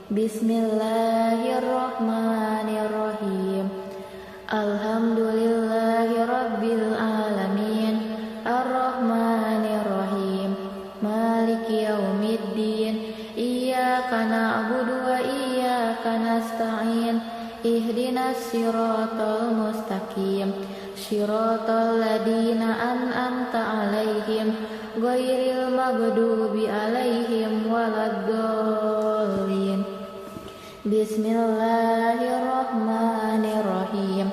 Bismillahirrahmanirrahim. Alhamdulillahi rabbil alamin. Ar-Rahmanir-Rahim. Maliki yaumiddin. Iyyaka na'budu wa iyyaka nasta'in. Ihdinas siratal mustaqim. Siratal ladzina an'amta 'alaihim ghairil maghdubi 'alaihim waladdallin. Bismillahirrahmanirrahim.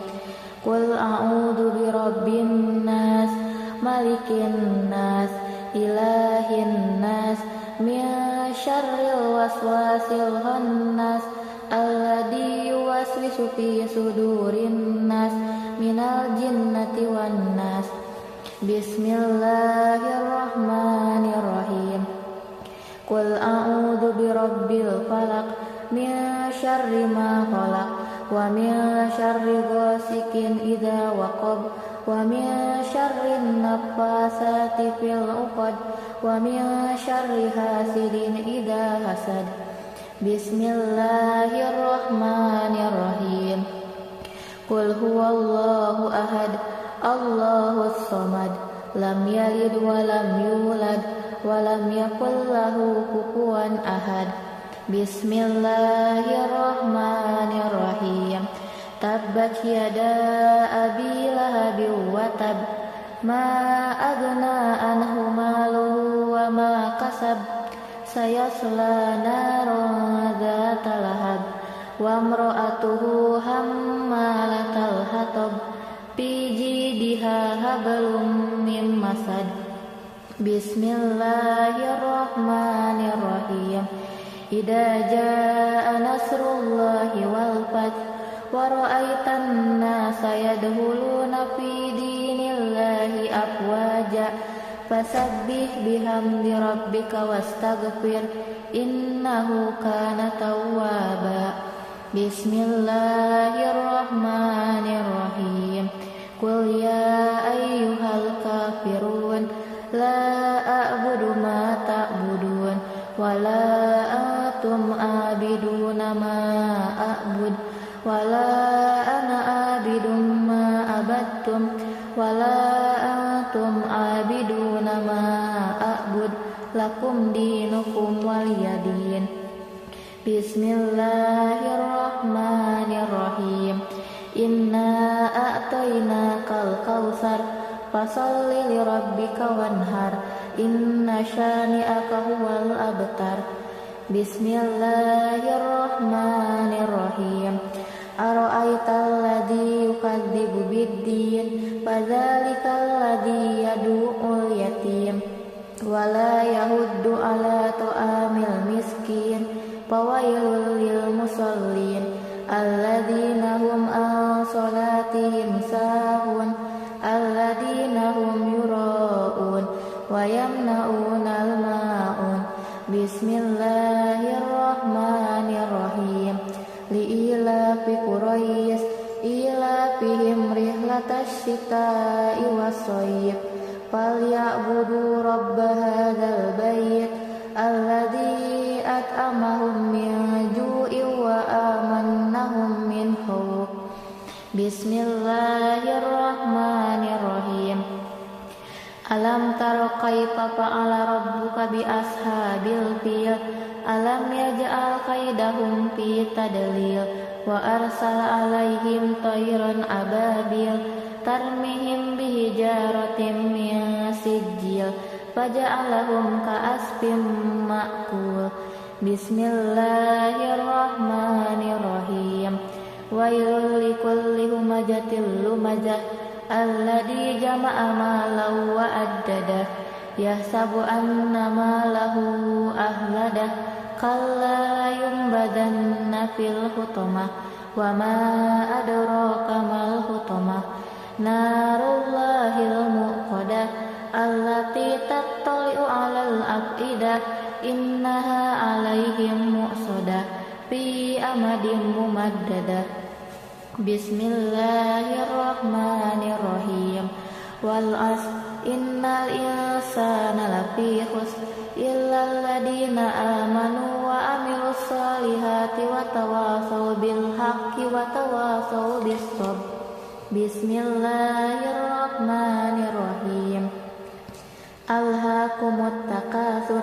Qul a'udzu birabbin nas, malikin nas, ilahin nas, min syarril waswasil khannas, alladzi yuwaswisu fi sudurin nas, minal jinnati wan nas. Bismillahirrahmanirrahim. Qul a'udzu birabbil falaq, min syarri ma khalaq, wa min syarri ghasikin idza waqab, wa min syarri naffasati fil 'uqad, wa min syarri hasidin idza hasad. Bismillahirrahmanirrahim. Qul huwallahu ahad, Allahus samad, lam yalid wa lam yulad wa lam yakul lahu kufuwan ahad. Bismillahirrahmanirrahim. Tabbat yada abi lahabin wa tab, ma aghna anhu maluhu wa ma kasab, sayasla naran dzata lahab, wa imra'atuhu hammalatal hatab, fi jidiha hablum min masad. Bismillahirrahmanirrahim. Idza jaa nasrullahi wal fath, wa ra'aitan nasa yadkhuluna fi dinillahi afwaja, fasabbih bihamdi rabbika wastaghfir, innahu kana tawwaba. Bismillahirrahmanirrahim. Qul ya ayyuhal kafirun, la a'budu ma ta'budun, wa la antum abiduna ma a'bud, wa la ana abidun ma abattum, wa la antum abiduna ma a'bud, lakum dinukum waliyadin. Bismillahirrahmanirrahim. Inna a'tainakal kautsar, fasalli lirabbika wanhar, inna syani'aka huwal abtar. Bismillahirrahmanirrahim. Ara'aital ladzi yukadzibu biddin, fadzalikal ladzi yad'ul yatim, wa la yahuddu ala ta'amil miskin, fawailul lil musallin, alladzina hum an salatihim sahun, alladzina hum yura'un, wa yamna'unal ma'un. Bismillahirrahmanirrahim. Li'ilafi Quraisy, ilafihim rihlatash shita'i was-shayb, falyabudu rabb hadzal bait, alladzi at'amahum min ju'in wa amannahum min khawf. Bismillahirrahmanirrahim. Alam tara kaifa fa'ala rabbuka bi ashabil fil, alam yaj'al kaidahum fi tadlil, wa arsala alaihim tayran ababil, tarmihim bihijaratin min sijil, faja'alahum ka'asfin ma'kul. Bismillahirrahmanirrahim. Wailul likulli humazatil lumazah, alladzi jama'a malan wa addadah, yahsabu anna malahu ahladah, kalla yunbadanna fil hutamah, wa ma adraka mal hutamah, narullahil muqadah, allati tattali'u 'alal afidah, innaha 'alaihim mu'sadah, fi amadin mumaddadah. Bismillahirrahmanirrahim. Wal 'asr, innal insana lafi khusr illal ladzina amanu wa amilus solihati wa tawasaw bil haqqi wa tawasaw bis sabr. Bismillahirrahmanirrahim. Alhaakumut takatsur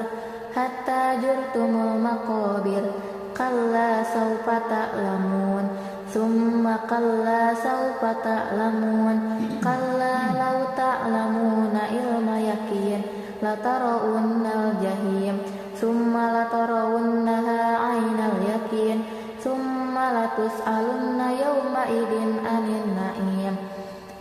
hatta zurtumul maqabir kalla sawfa ta'lamun summa kalla sawfa ta'lamun kalla law ta'lamuna ilma yaqin latarawunnal jahim summa latarawunnaha 'ainal yaqin summa latus'alunna yawma idin 'anil na'im.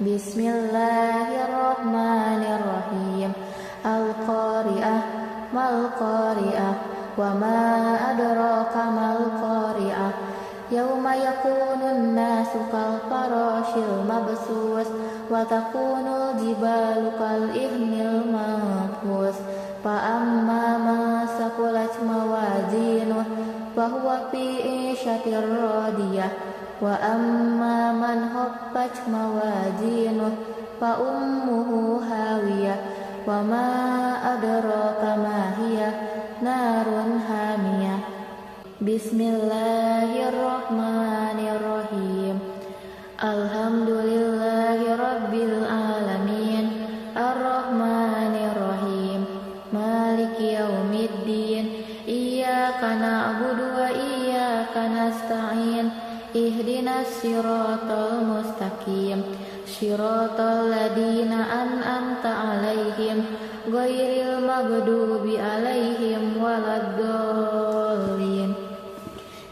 Bismillahirrahmanirrahim. Al-Qari'ah mal-Qari'ah wa ma adraka mal-Qari'ah yauma yakunun nasu kal farashil mabsus wa takunul jibalu kal ihnil manfus fa amma man saqulat mawazinuh fa huwa fi 'ishatir radiyah wa amma man khaffat mawazinuh fa ummuhu hawiyah wa ma adraka ma hiya narun hamiyah. Bismillahirrahmanirrahim. Alhamdulillahi rabbil alamin arrahmanirrahim maliki yaumiddin iyyaka na'budu wa iyyaka nasta'in ihdinas siratal mustaqim siratal ladzina an'amta 'alaihim ghairil maghdubi 'alaihim waladdallin.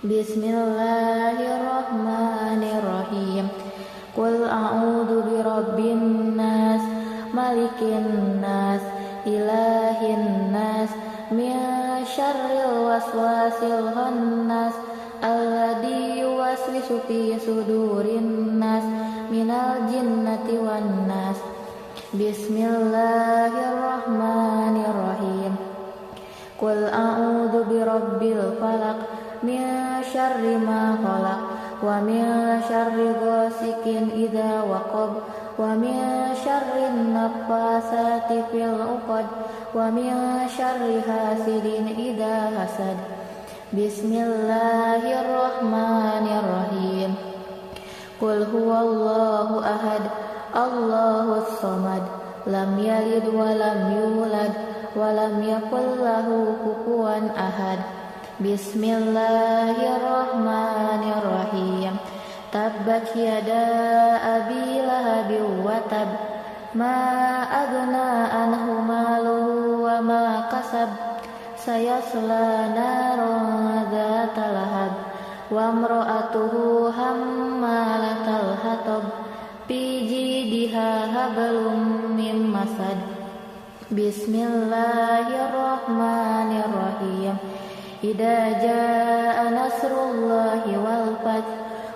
Bismillahirrahmanirrahim. Qul a'udzu birabbin nas malikin nas ilahin nas min syarril waswasil khannas alladzi yuwaswisu fi sudurin nas minal jinnati wan nas. Bismillahirrahmanirrahim. Qul a'udzu birabbil falaq min syarri ma khalaq wa min syarri ghasikin idza waqab wa min syarri naffasati fil 'uqad wa min syarri hasidin idza hasad. Bismillahirrahmanirrahim. Qul huwallahu ahad Allahus samad lam yalid wa lam yulad wa lam yakul lahu kufuwan ahad. Bismillahirrahmanirrahim. Tabbat yada abi lahabin wa tab ma aghna anhu maluhu wa ma kasab sayasla naran dzata lahab wa imra'atuhu hammalatal hatab fi jidiha hablum mim masad. Bismillahirrahmanirrahim. Idza jaa nasrullahi wal fath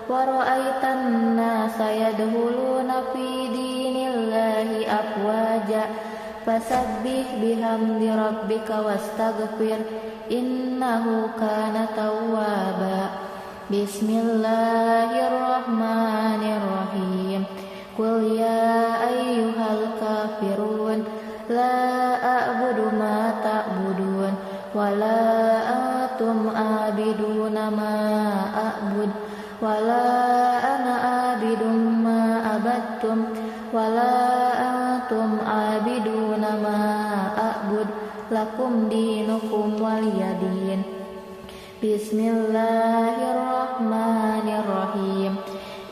wa ra'aitan nasa yadkhuluna fi dinillahi afwaja fasabbih bihamdi rabbika wastaghfir innahu kana tawwaba. Bismillahirrahmanirrahim. Qul ya ayyuhal kafirun la a'budu ma ta'budun wa la antum abiduna ma a'bud wa la ana abidum ma abattum wa la antum abiduna ma a'bud lakum dinukum waliyadin. Bismillahirrahmanirrahim.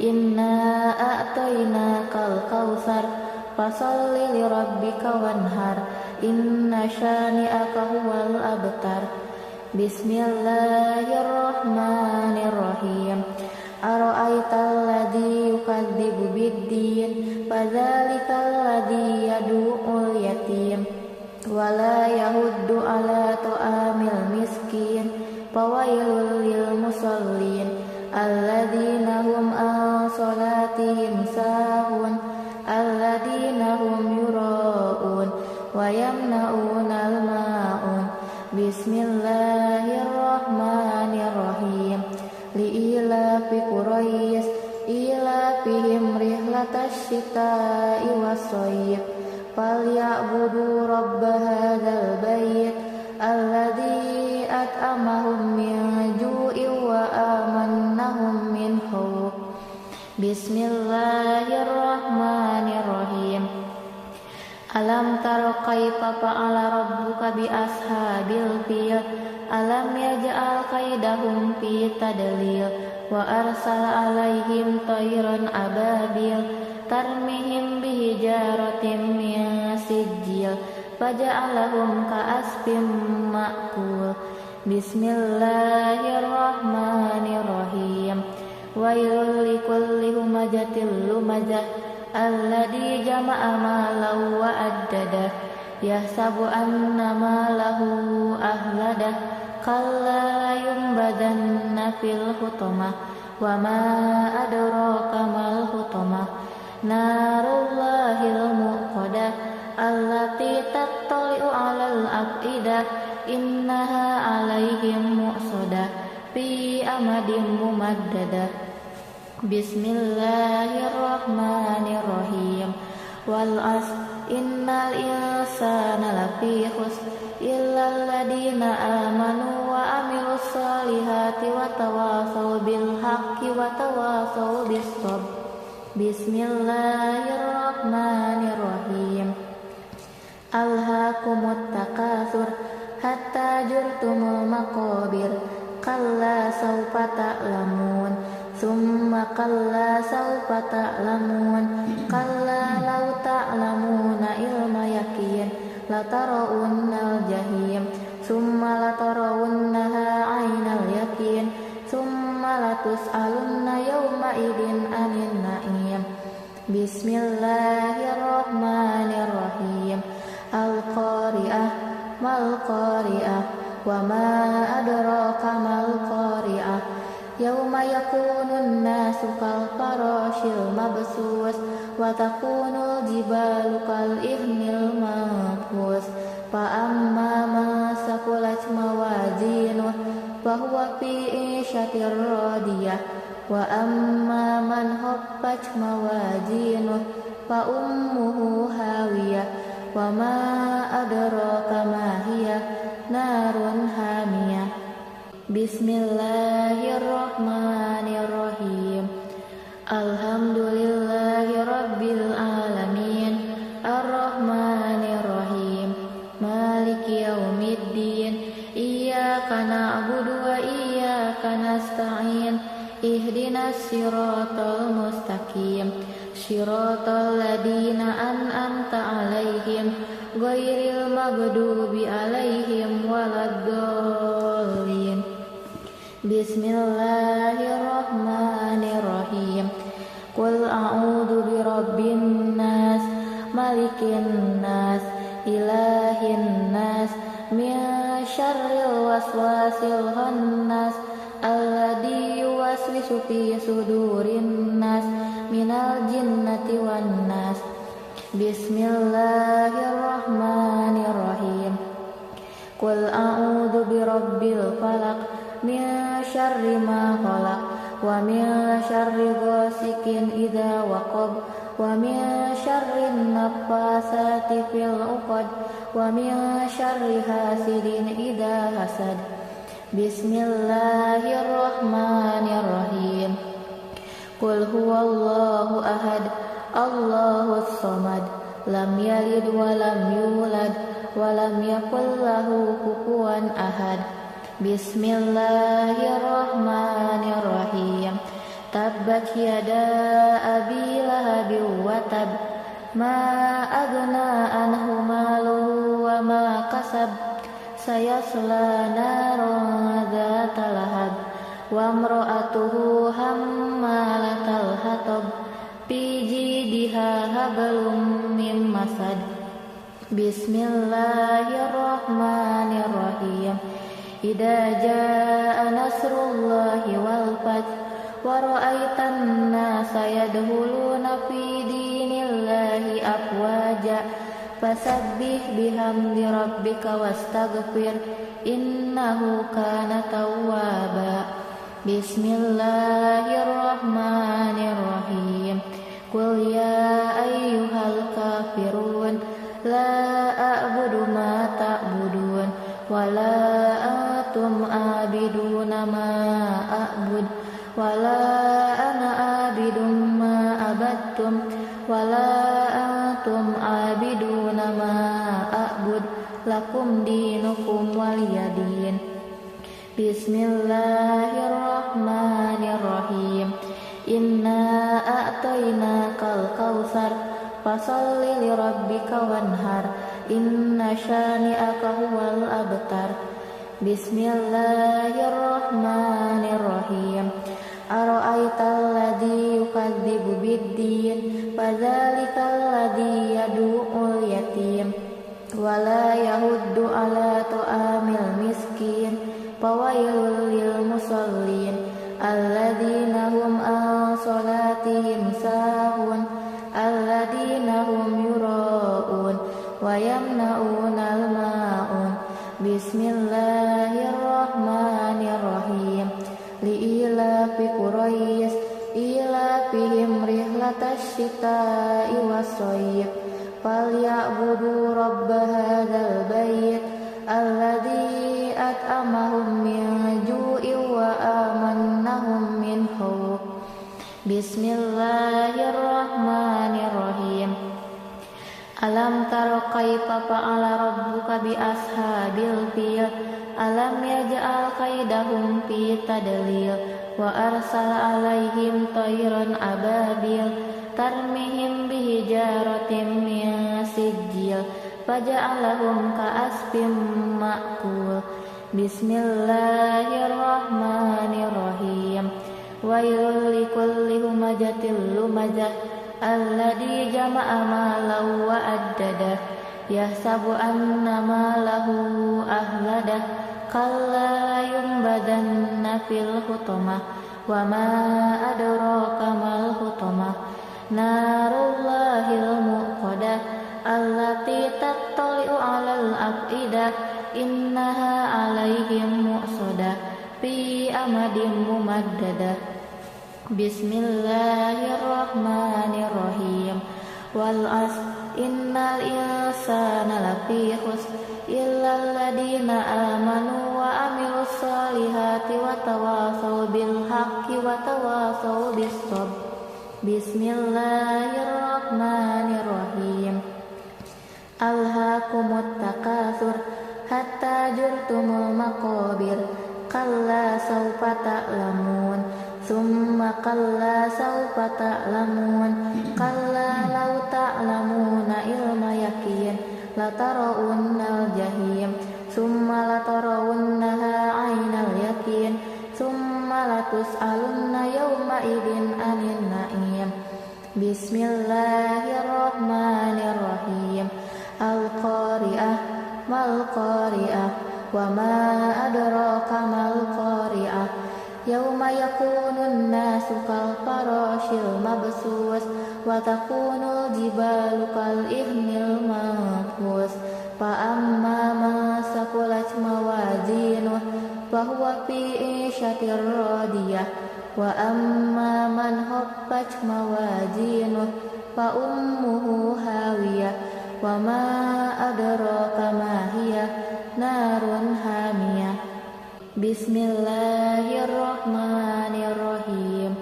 Inna a'tainakal kautsar fasalli lirabbika wanhar inna syani'aka huwal abtar. Bismillahirrahmanirrahim. Ara'aital ladzi yukadzibu biddin fadzalikal ladzi yad'ul yatim wa la yahuddu ala ta'amil miskin fawailul lil musallin alladzina hum an salatihim sahun alladzina hum yura'un wa yamna'unal ma'un. Bismillahirrahmanirrahim. Li'ilafi Quraisy ilafihim rihlatash shita'i was-shayb فليعبدوا رب هذا البيت الذي أطعمهم من جوع وآمنهم من خوف. بسم الله الرحمن الرحيم. Alam taro kaifa fa'ala rabbuka bi ashabil fil. Alam yaj'al kaidahum fi tadlil. Wa arsala alaihim tayran ababil tarmihim bihijaratin min sijil faja'alahum ka'asfin ma'kul. Bismillahirrahmanirrahim. Wailul likulli humajatil lumajah alladzi jama'a malahu wa addadah yahsabu anna malahu ahladah kalla yumbadanna fil hutamah wa ma adraka mal hutamah narullahil muqadah allati tattali'u 'alal afidah innaha 'alaihim mu'sadah fi amadin mumaddadah. Bismillahirrahmanirrahim. Wal 'asr innal insana lafi khusr illal ladzina amanu wa amilus solihati wa tawasaw bil haqqi wa tawasaw bis sabr. Bismillahirrahmanirrahim. Alhaakumut takatsur hatta zurtumul maqabir kalla sawfa ta'lamun summa kalla sawfa ta'lamun kalla law ta'lamuna ilma yaqin latarawunnal jahim summa latarawunnaha 'ainal yaqin summa latus'alunna yawma idin 'anil na'im. Bismillahirrahmanirrahim. Al-qari'ah mal qari'ah wa ma adraka mal qari'ah. Yauma yakunun nasu kal farashil mabsus wa takunul jibalu kal ihnil manfus fa amma man saqulat mawazinuh fa huwa fi 'ishatir radiyah wa amma man khaffat mawazinuh fa ummuhu hawiyah wa ma adraka ma hiya narun hamiyah. Bismillahirrahmanirrahim. Alhamdulillahi rabbil alamin arrahmanirrahim maliki yaumiddin iyyaka na'budu wa iyyaka nasta'in ihdinas siratal mustaqim siratal ladzina an'amta 'alaihim ghairil maghdubi 'alaihim waladdallin. Bismillahirrahmanirrahim. Qul a'udzu birabbin nas malikin nas ilahin nas min syarril waswasil khannas alladzi yuwaswisu fi sudurin nas minal jinnati wan nas. Bismillahirrahmanirrahim. Qul a'udzu birabbil falaq min syarri ma khalaq wa min syarri ghasikin idza waqab wa min syarri naffasati fil 'uqad wa min syarri hasidin idza hasad. Bismillahirrahmanirrahim. Qul huwallahu ahad Allahus samad lam yalid wa lam yulad wa lam yakul lahu kufuwan ahad. Bismillahirrahmanirrahim. Tabbat yada abi lahabin wa tab ma aghna anhu maluhu wa ma kasab sayasla naran dzata lahab wa imra'atuhu hammalatal hatab fi jidha hablum min masad. Bismillahirrahmanirrahim. Idza jaa nasrullahi wal fath wa ra'aitan nasa yadkhuluna fi dinillahi afwaja fasabbih bihamdi rabbika wastaghfir innahu kana tawwaba. Bismillahirrahmanirrahim. Qul ya ayyuhal kafirun la a'budu ma ta'budun wa la antum abiduna ma a'bud wa la ana abidum ma abadtum wa la antum abiduna ma a'bud lakum dinukum waliyadin. Bismillahirrahmanirrahim. Inna a'tainakal kautsar fasholli lirabbika wanhar inna syani'aka huwal abtar. Bismillahirrahmanirrahim. Ara'aital ladzi yukadzibu biddin fadzalikal ladzi yad'ul yatim wa la yahuddu ala ta'amil miskin fawailul lil musallin alladzina hum an salatihim sahun alladzina hum yura'un wa yamna'unal ma'un. Bismillahirrahmanirrahim. Li'ilafi Quraisy ilafihim rihlatash shita'i was-shayb falyabudu rabb hadzal bait alladzi at'amahum min ju'in wa amannahum min khawf. Bismillahirrahmanirrahim. Alam taro kaifa fa'ala rabbuka bi ashabil fil alam yaj'al kaidahum fi tadlil wa arsala alaihim tayran ababil tarmihim bihijaratin min sijil faja'alahum ka'asfin ma'kul. Bismillahirrahmanirrahim. Wailul likulli humazatil lumazah alladzi jama'a malan wa addadah yahsabu anna malahu ahladah kalla yumbadanna fil hutamah wa ma adraka mal hutamah narullahil muqadah allati tattali'u 'alal afidah innaha 'alaihim mu'sadah fi amadin mumaddadah. Bismillahirrahmanirrahim. Wal 'asr innal insana lafi khusr illal ladzina amanu wa amilus solihati wa tawasaw bil haqqi wa tawasaw bis sabr. Bismillahirrahmanirrahim. Alhaakumut takatsur hatta zurtumul maqabir kalla sawfa ta'lamun summa kalla sawfa ta'lamun kalla law ta'lamuna ilma yakin latarawunnal jahim summa latarawunnaha 'ainal yakin summa latus'alunna yawma idzin 'anil na'im. Bismillahirrahmanirrahim. Al-qari'ah mal qari'ah wa ma adraka mal qari'ah yauma yakunun nasu kal farashil mabsus wa takunul jibalu kal ihnil manfus fa amma man saqulat mawazinuh fa huwa fi 'ishatir radiyah wa amma man khaffat mawazinuh fa ummuhu hawiyah wa ma adraka ma hiya narun hamiyah. Bismillahirrahmanirrahim.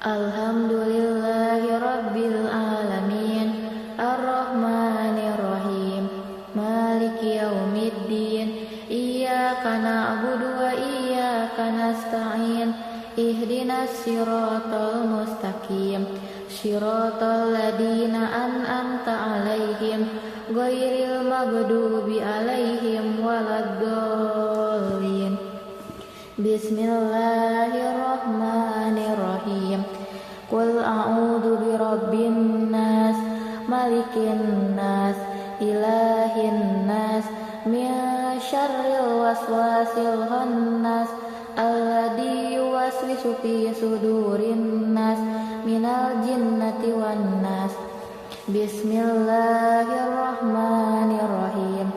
Alhamdulillahi rabbil alamin arrahmanirrahim maliki yaumiddin iyyaka na'budu wa iyyaka nasta'in ihdinas siratal mustaqim siratal ladzina an'amta 'alaihim ghairil maghdubi 'alaihim waladdallin. Bismillahirrahmanirrahim. Qul a'udzu birabbin nas malikin nas ilahin nas min syarril waswasil khannas alladzi yuwaswisu fi sudurin nas minal jinnati wan nas. Bismillahirrahmanirrahim.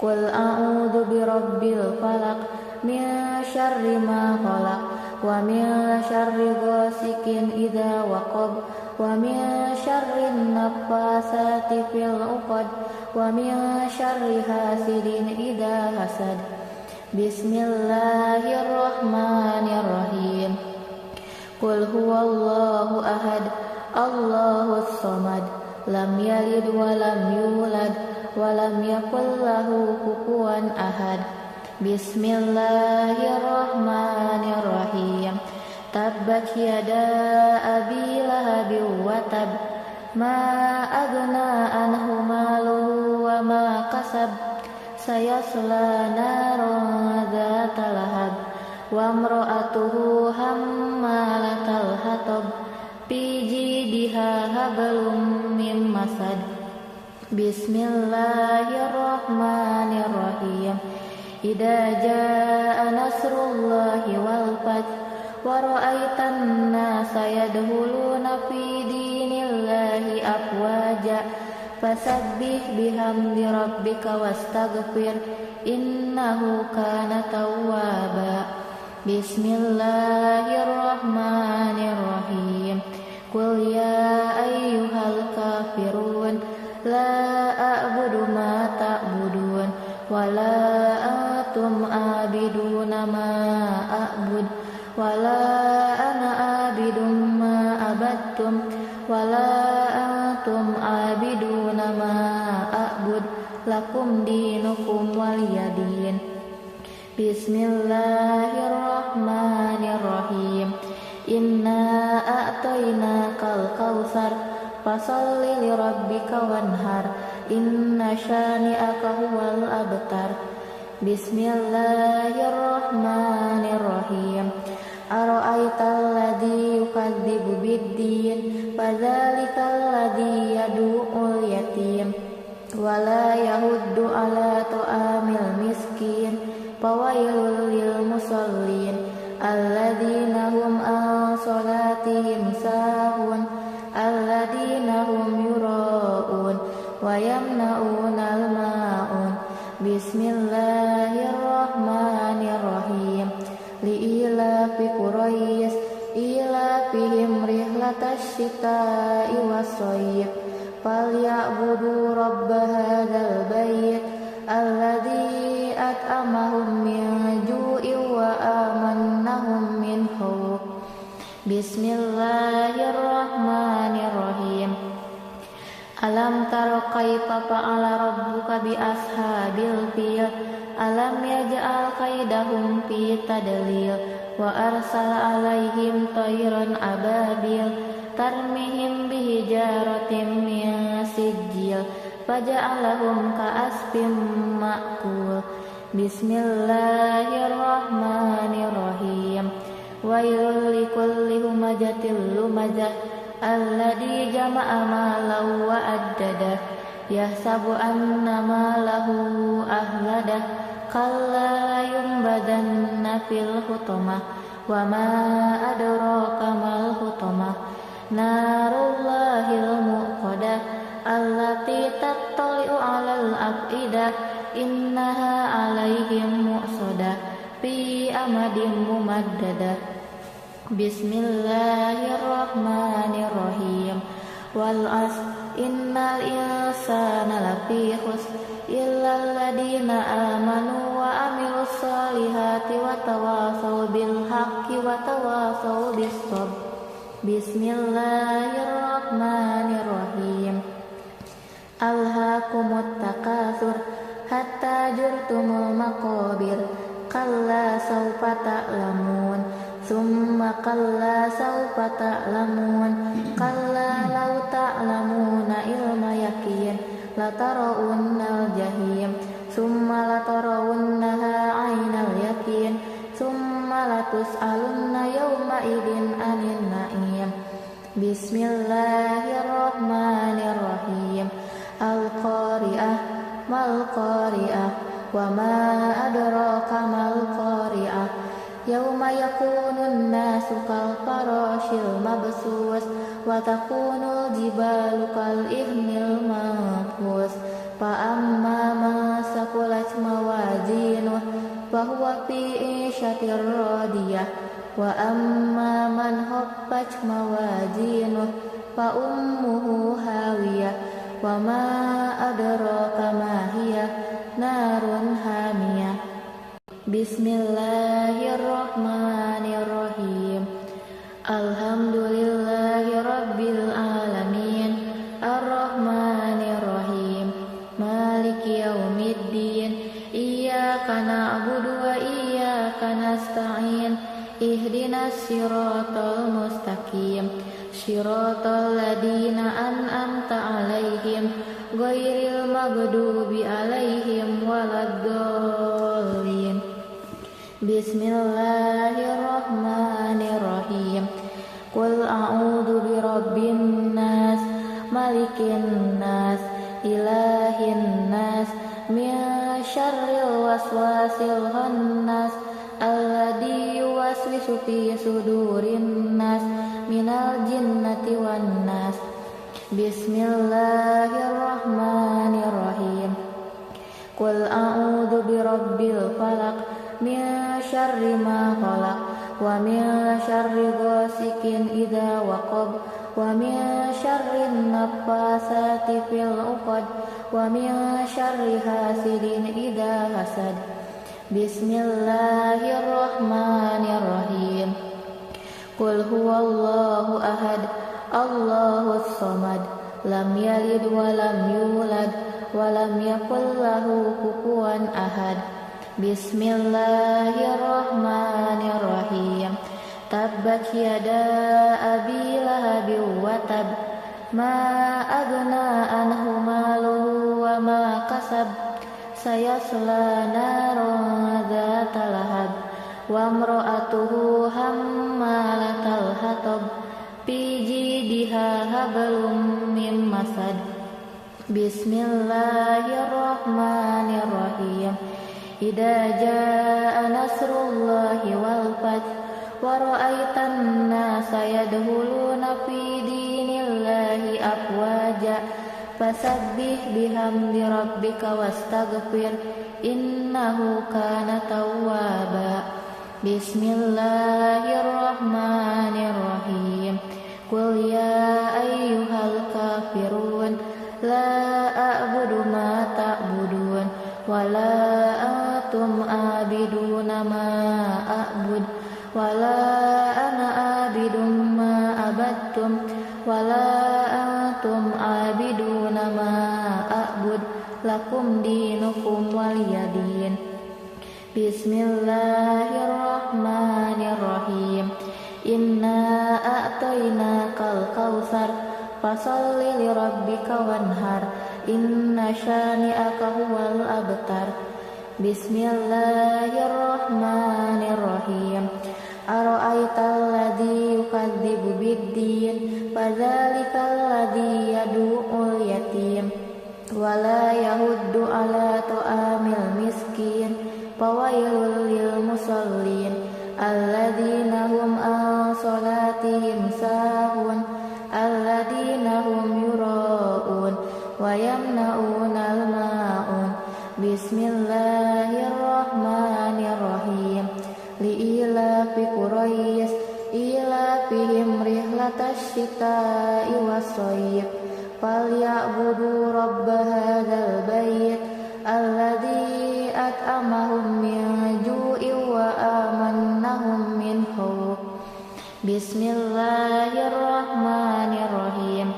Qul a'udzu birabbil falaq min syarri ma khalaq wa min syarri ghasikin idza waqab wa min syarri syarrin naffasati fil 'uqad wa min syarri hasidin idza hasad. Bismillahirrahmanirrahim. Qul huwallahu ahad, Allahus samad, lam yalid wa lam yulad wa lam yakul lahu kufuwan ahad. Bismillahirrahmanirrahim. Tabbat yada abi lahabin wa tab, ma aghna anhu maluhu wa ma kasab, sayasla naran dzata lahab, wa imra'atuhu hammalatal hatab, fi jidiha hablum min masad. Bismillahirrahmanirrahim. Idza jaa nasrullahi wal fath wa ra'aitan nasa yadkhuluna fi dinillahi afwaja fasabbih bihamdi rabbika wastaghfir innahu kana tawwaba. Bismillahirrahmanirrahim. Qul ya ayyuhal kafirun la a'budu ma ta'budun wa la antum abiduna ma a'bud wa la ana abidum ma abattum wa la antum abiduna ma a'bud lakum dinukum waliyadin. Bismillahirrahmanirrahim. Inna a'tainakal kautsar fasalli lirabbika wanhar inna syani'aka huwal abtar. Bismillahirrahmanirrahim. Ara'aital ladzi yukadzibu biddin fadzalikal ladzi yad'ul yatim wa la yahuddu ala ta'amil miskin fawailul lil musallin alladzina hum an salatihim sahun alladzina hum yura'un wa yamna'unal ma'un. Bismillahirrahmanirrahim. Li'ilafi Quraisy ilafihim rihlatash shita'i was-shayf falyabudu rabb hadzal bait alladzi at'amahum min ju'in wa amannahum min khauf. Bismillahirrahmanirrahim. Alam tara kaifa fa'ala rabbuka bi ashabil fil alam yaj'al kaidahum fi tadlil wa arsala alaihim tayran ababil tarmihim bihijaratin min sijil faja'alahum ka'asfin ma'kul. Bismillahirrahmanirrahim. Wailul likulli humazatil lumazah alladzi jama'a malan wa addadah yahsabu anna malahu ahladah kalla yumbadanna fil hutamah wa ma adraka mal hutamah narullahil muqadah allati tattali'u 'alal afidah innaha 'alaihim mu'sadah fi amadin mumaddadah. Bismillahirrahmanirrahim. Wal 'asr innal insana lafi khusr illal ladina amanu wa amilus solihati wa tawasaw bil haqqi wa tawasaw bis sabr. Bismillahirrahmanirrahim. Alhaakumut takatsur hatta zurtumul maqabir kalla sawfa ta'lamun summa kalla sawfa ta'lamun kalla law ta'lamuna ilma yaqin latarawunnal jahim summa latarawunnaha 'ainal yaqin summa latus'alunna yawma idzin 'anil na'im. Bismillahirrahmanirrahim. Al-qari'ah mal qari'ah wa ma adraka mal qari'ah yauma yakunun nasu kal farashil mabsus wa takunul jibalu kal ihnil manfus fa amma man saqulat mawazinuh fa huwa fi 'ishatir radiyah wa amma man khaffat mawazinuh fa ummuhu hawiyah wa ma adraka ma hiya narun hamiyah. Bismillahirrahmanirrahim. Alhamdulillahi rabbil alamin, arrahmanirrahim, maliki yaumiddin, iyyaka na'budu wa iyyaka nasta'in, ihdinas siratal mustaqim, siratal ladzina an'amta 'alaihim ghairil maghdubi 'alaihim waladdallin. Bismillahirrahmanirrahim. Qul a'udzu birabbin nas, malikin nas, ilahin nas, min syarril waswasil khannas, alladzi yuwaswisu fi sudurin nas, minal jinnati wan nas. Bismillahirrahmanirrahim. Qul a'udzu birabbil falaq, min syarri ma khalaq, wa min syarri ghasikin idza waqab, wa min syarri naffasati fil 'uqad, wa min syarri hasidin idza hasad. Bismillahirrahmanirrahim. Qul huwallahu ahad, Allahus samad, lam yalid wa lam yulad wa lam yakul lahu kufuwan ahad. Bismillahirrahmanirrahim. Tabbat yada abi lahabin wa tab, ma aghna anhu maluhu wa ma kasab, sayasla naran dzata lahab, wa imra'atuhu hammalatal hatab, fi jidiha hablum min masad. Bismillahirrahmanirrahim. Idza jaa nasrullahi wal fath, wa ra'aitan nasa yadkhuluna fi dinillahi afwaja, fasabbih bihamdi rabbika wastaghfir, innahu kana tawwaba. Bismillahirrahmanirrahim. Qul ya ayyuhal kafirun, la a'budu ma ta'budun, wa la antum abiduna ma a'bud, wa la ana abidun ma abattum, wa la antum abiduna ma a'bud, lakum dinukum waliyadin. Bismillahirrahmanirrahim. Inna a'tainakal kautsar, fasalli lirabbika wanhar, inna syani'aka huwal abtar. Bismillahirrahmanirrahim. Ara'aital ladzi yukadzibu biddin, fadzalikal ladzi yad'ul yatim, wa la yahuddu ala ta'amil miskin, fawailul lil musallin, alladzina hum an salatihim sahun, alladzina hum yura'un wa yamna'unal ma'un. Bismillahirrahmanirrahim. Li'ilafi Quraisy, ilafihim rihlatash shita'i was-shayb, falya'budu rabb hadzal bait, alladzi at'amahum min ju'in wa amannahum min khauf. Bismillahirrahmanirrahim.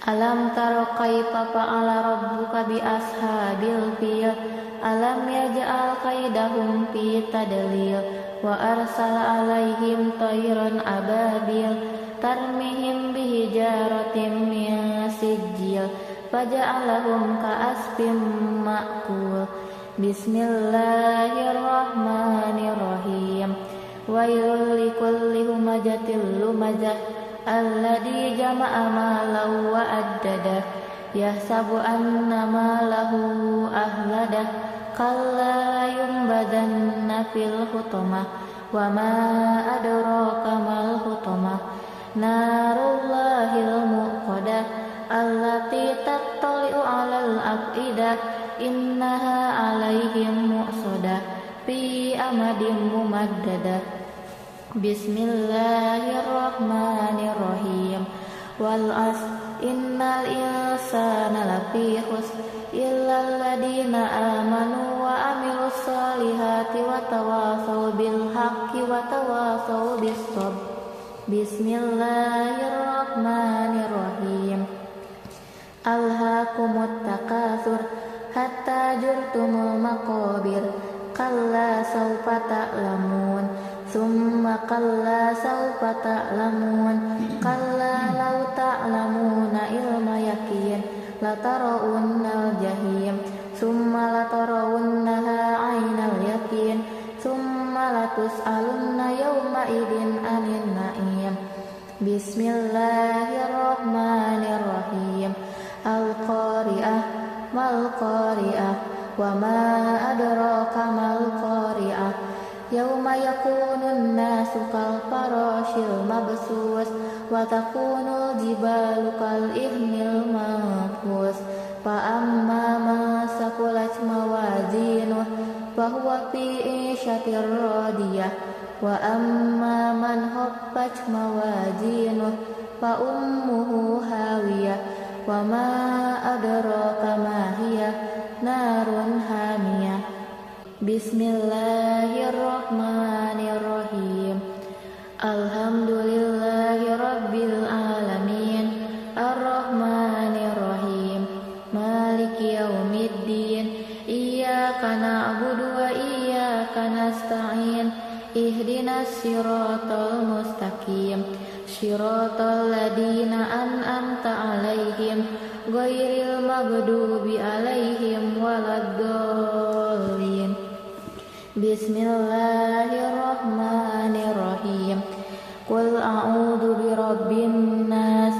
Alam tara kaifa fa'ala rabbuka bi ashabil fil, alam yaj'al kaidahum fi tadlil, wa arsala alaihim tayran ababil, tarmihim bihijaratin min sijil, faja'alahum ka'asfin ma'kul. Bismillahirrahmanirrahim. Wailul likulli humazatil lumazah, alladzi jama'a malan wa addadah, yahsabu anna malahu ahladah, kalla yunbadanna fil hutamah, wa ma adraka mal hutamah, narullahil muqadah, allati tattali'u 'alal afidah, innaha 'alaihim mu'sadah, fi amadin mumaddadah. Bismillahirrahmanirrahim. wal 'ashr innal insana lafi khusr illal ladzina amanu wa 'amilus solihati wa tawassaw bil haqqi wa tawassaw bis sabr. Bismillahirrahmanirrahim. Alhaakumut takatsur hatta zurtumul maqabir kalla sawfa ta'lamun summa kalla sawfa ta'lamun kalla law ta'lamuna ilma yaqin latarawunnal jahim summa latarawunnaha 'ainal yaqin summa latus'alunna yawma idin 'anil na'im. Bismillahirrahmanirrahim. Al-Qari'ah mal-Qari'ah wa ma adraka mal-Qari'ah yauma yakunun nasu kal farashil mabsus wa takunul jibalu kal ihnil manfus fa amma man saqulat mawazinuh fa huwa fi 'ishatir radiyah wa amma man khaffat mawazinuh fa ummuhu hawiyah wa ma adraka ma hiya narun hamiyah. Bismillahirrahmanirrahim. Alhamdulillahi rabbil alamin arrahmanirrahim maliki yaumiddin iyyaka na'budu wa iyyaka nasta'in ihdinas siratal mustaqim siratal ladzina an'amta 'alaihim ghairil maghdubi 'alaihim waladdallin. Bismillahirrahmanirrahim. Qul a'udzu birabbin nas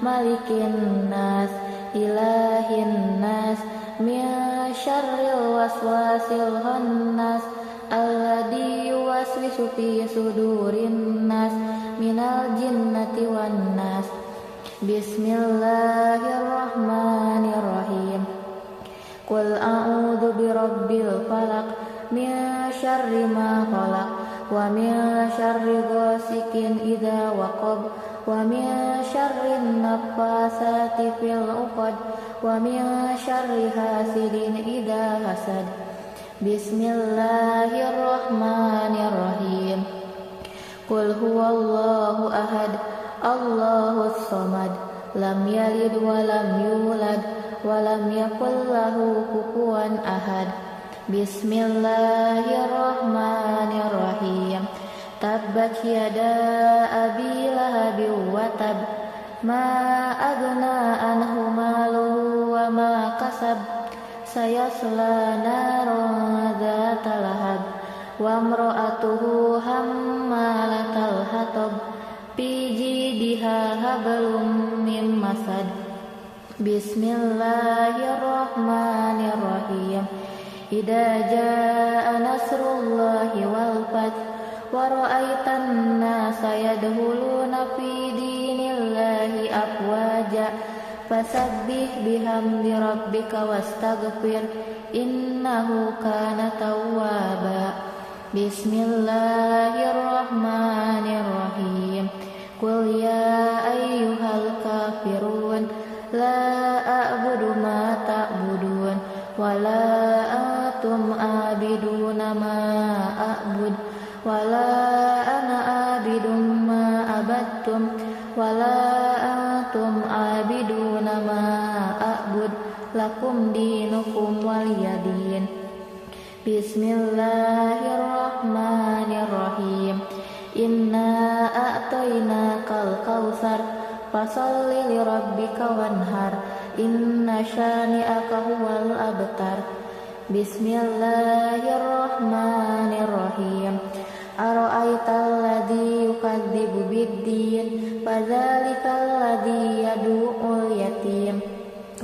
malikin nas ilahin nas min syarril waswasil khannas alladzi yuwaswisu fi sudurin nas minal jinnati wan nas. Bismillahirrahmanirrahim. Qul a'udzu birabbil falaq min syarri ma khalaq wa min syarri ghasikin idza waqab wa min syarri naffasati fil 'uqad wa min syarri hasidin idza hasad. Bismillahirrahmanirrahim. Qul huwallahu ahad Allahus samad lam yalid wa lam yulad wa lam yakul lahu kufuwan ahad. Bismillahirrahmanirrahim. Tabbat yada abi lahabin wa tab ma aghna anhu maluhu wa ma kasab sayasla naran dzata lahab wa imra'atuhu hammalatal hatab fi jidiha hablum min masad. Bismillahirrahmanirrahim. Idza jaa nasrullahi wal fath wa ra'aitan nasa yadkhuluna fi dinillahi afwaja fasabbih bihamdi rabbika wastaghfir innahu kana tawwaba. Bismillahirrahmanirrahim. Qul ya ayyuhal kafirun la a'budu ma ta'budun wa la antum abiduna ma a'bud wa la ana abidum ma abattum wa la antum abiduna ma a'bud lakum dinukum waliyadin. Bismillahirrahmanirrahim. Inna a'tainakal kautsar fasalli lirabbika wanhar inna syani'aka huwal abtar. Bismillahirrahmanirrahim. Ara'aital ladzi yukadzibu biddin fadzalikal ladzi yad'ul yatim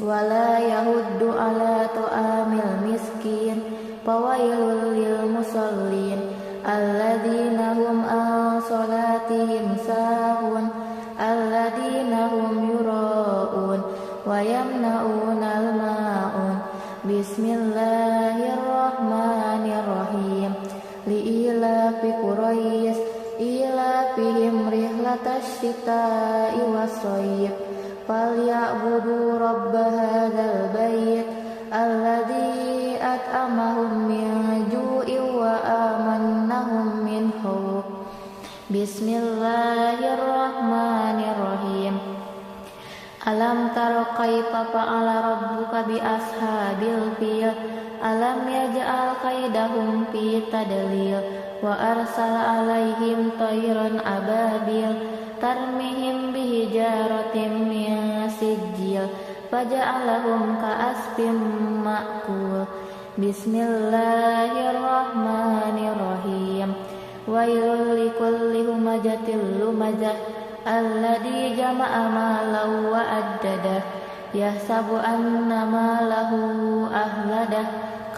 wa la yahuddu ala ta'amil miskin fawailul lil musallin alladzina hum an salatihim sahun alladzina hum yura'un wa yamna'unal ma'un. Bismillahirrahmanirrahim. Li'ilafi Quraisy ilafihim rihlatasyita'i was-shayb فليعبدوا رب هذا البيت الذي أطعمهم من جوع وآمنهم من خوف. بسم الله الرحمن الرحيم. Alam taro kaifa fa'ala rabbuka bi ashabil fil. Alam yaj'al kaidahum fi tadlil. Wa arsala alaihim tayran ababil tarmihim bihijaratin min sijil faja'alahum ka'asfin ma'kul. Bismillahirrahmanirrahim. Wailul likulli humajatil lumazah alladzi jama'a malan wa addadah yahsabu anna malahu ahladah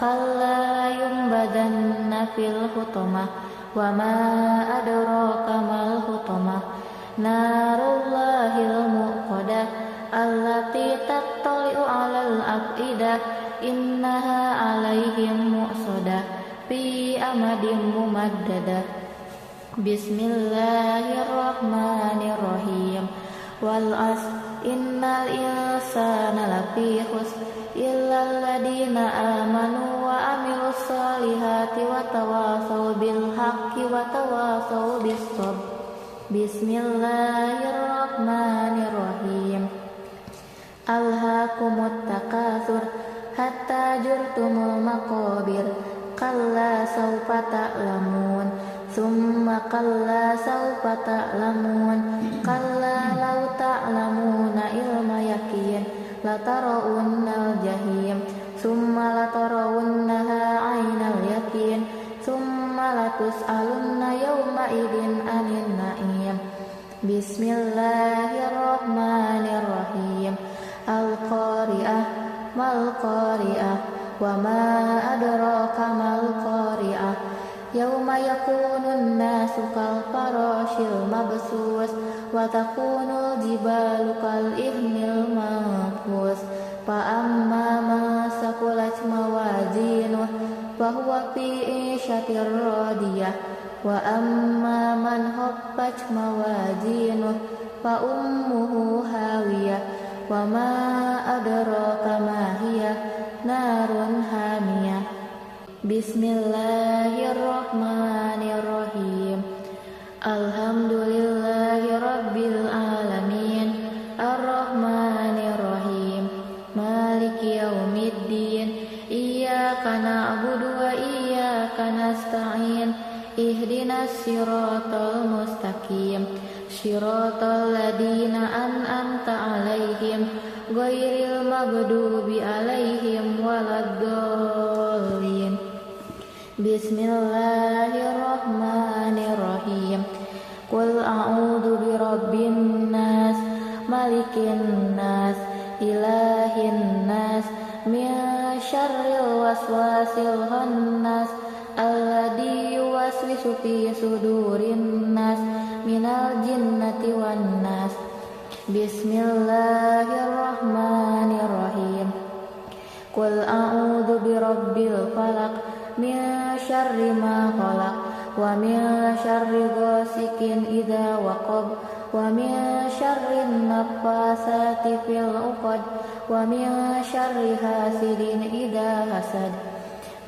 kalla yumbadanna fil hutamah wa ma adraka mal hutamah narullahil muqadah allati tattali'u 'alal afidah innaha 'alaihim mu'sadah fi amadin mumaddadah. Bismillahirrahmanirrahim. Wal 'asr innal insana lafi khusr illal ladzina amanu wa 'amilus solihati wa tawassaw bil haqqi wa tawassaw bis sabr. Bismillahirrahmanirrahim. Alhaakumut takatsur hatta zurtumul maqabir kalla sawfa ta'lamun summa kalla sawfa ta'lamun kalla law ta'lamuna ilma yaqin latarawunnal jahim summa latarawunnaha 'ainal yaqin summa latus'alunna yawma idin 'anil na'im. Bismillahirrahmanirrahim. Al-qari'ah mal qari'ah wa ma adraka mal qari'ah. Yauma yakunun nasu kal farashil mabsus wa takunul jibalu kal ihnil manfus. Fa amma man saqulat mawazinuh fa huwa fi 'ishatir radiyah wa amma man khaffat mawazinuh fa ummuhu hawiyah wa ma adraka ma hiya narun hamiyah. Bismillahirrahmanirrahim. Alhamdulillahi rabbil alamin arrahmanirrahim maliki yaumiddin iyyaka na'budu wa iyyaka nasta'in ihdinas siratal mustaqim siratal ladzina an'amta 'alaihim ghairil maghdubi 'alaihim waladdallin. Bismillahirrahmanirrahim. Qul a'udzu birabbin nas malikin nas ilahin nas min syarril waswasil khannas alladzi yuwaswisu fi sudurin nas minal jinnati wan nas. Bismillahirrahmanirrahim. Qul a'udzu birabbil falaq min syarri ma khalaq wa min syarri ghasikin idza waqab wa min syarri naffasati fil 'uqad wa min syarri hasidin idza hasad.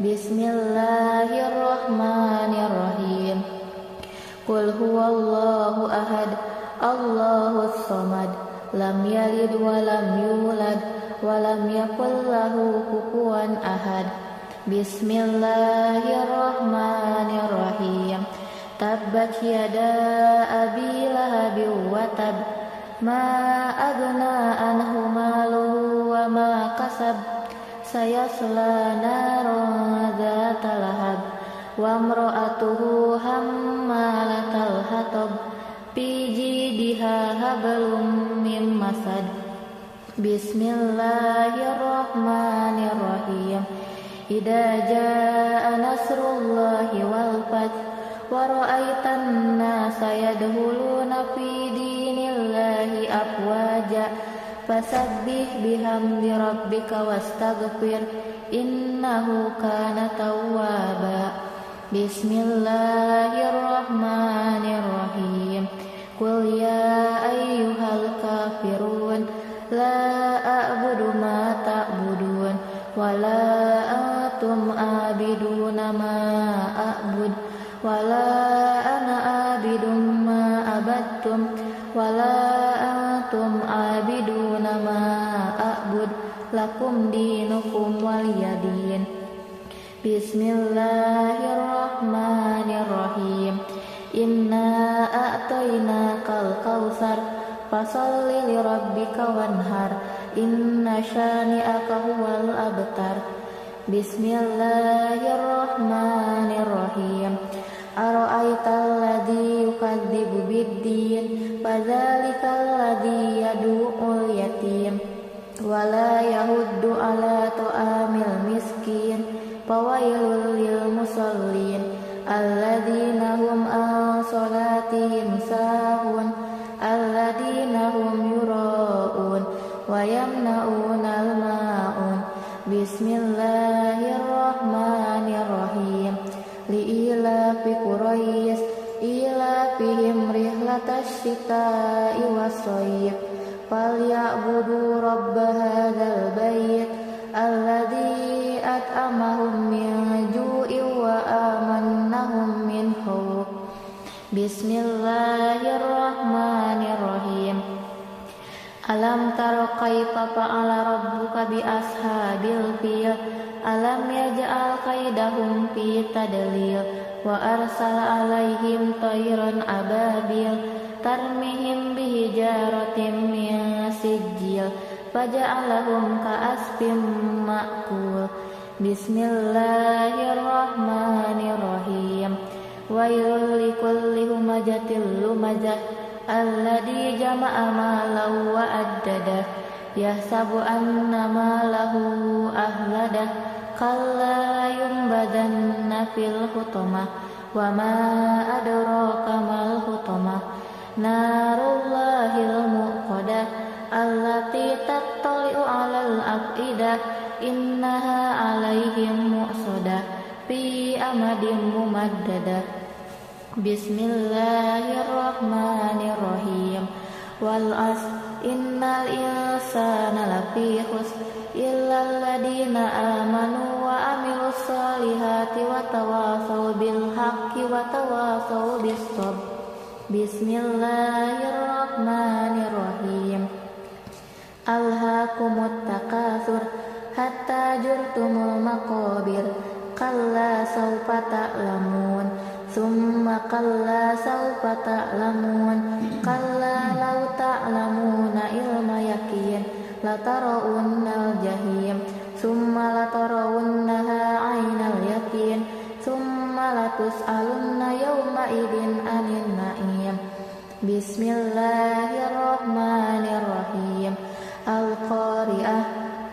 Bismillahirrahmanirrahim. Qul huwallahu ahad Allahus samad lam yalid wa lam yulad wa lam yakul lahu kufuwan ahad. Bismillahirrahmanirrahim. Tabbat yada abi lahabin wa tab ma aghna anhu maluhu wa ma kasab sayasla naran dzata lahab wa imra'atuhu hammalatal hatab fi jidha hablum min masad. Bismillahirrahmanirrahim. Idza jaa nasrullahi wal fath wa ra'aitan nasa yadkhuluna fi dinillahi afwaja fasabbih bihamdi rabbika wastaghfir innahu kana tawwaba. Bismillahirrahmanirrahim. Qul ya ayyuhal kafirun عبدتم ولا أنتم عابدون ما أعبد لكم دينكم ولي دين بسم الله الرحمن الرحيم إنا أعطيناك الكوثر فصل لربك وانهر إن شانئك هو الأبتر بسم الله الرحمن الرحيم أرأيت الذي يكذب بالدين فذلك الذي يدعو اليتيم ولا يحض على طعام المسكين فويل للمصلين الذين هم عن صلاتهم ساهون الذين هم يراءون ويمنعون الماعون بسم الله الرحمن الرحيم لإيلاف قريش إيلافهم رحلة الشتاء والصيف فليعبدوا رب هذا البيت الذي أطعمهم من جوع وآمنهم من خوف بسم الله الرحمن الرحيم Alam taro kaifa fa'ala rabbuka bi ashabil fil alam yaj'al kaidahum fi tadlil wa arsala alaihim tayran ababil tarmihim bihijaratin min sijil faja'alahum ka'asfin ma'kul Bismillahirrahmanirrahim wailul likulli humajatil lumajah alladhi jama'a malahu wa addadah yahsabu anna malahu ahladah kalla yumbadanna fil hutamah wa ma adraka mal hutamah narullahil muqadah allati tattali'u 'alal afidah innaha 'alaihim mu'sadah fi amadin mumaddadah Bismillahirrahmanirrahim wal as innal insana lafi khusr illal ladina amanu wa amilus solihati wa tawasaw bil haqqi wa tawasaw bis sabr Bismillahirrahmanirrahim Alhaakumut takatsur hatta jurtumul maqabir kalla sawfa ta'lamun Summa kalla sawfa ta'lamun kalla law ta'lamuna ilma yakin latarawunnal jahim summa latarawunnaha 'ainal yakin summa latus'alunna yawma idin 'anil na'im Bismillahirrahmanirrahim Al-Qari'ah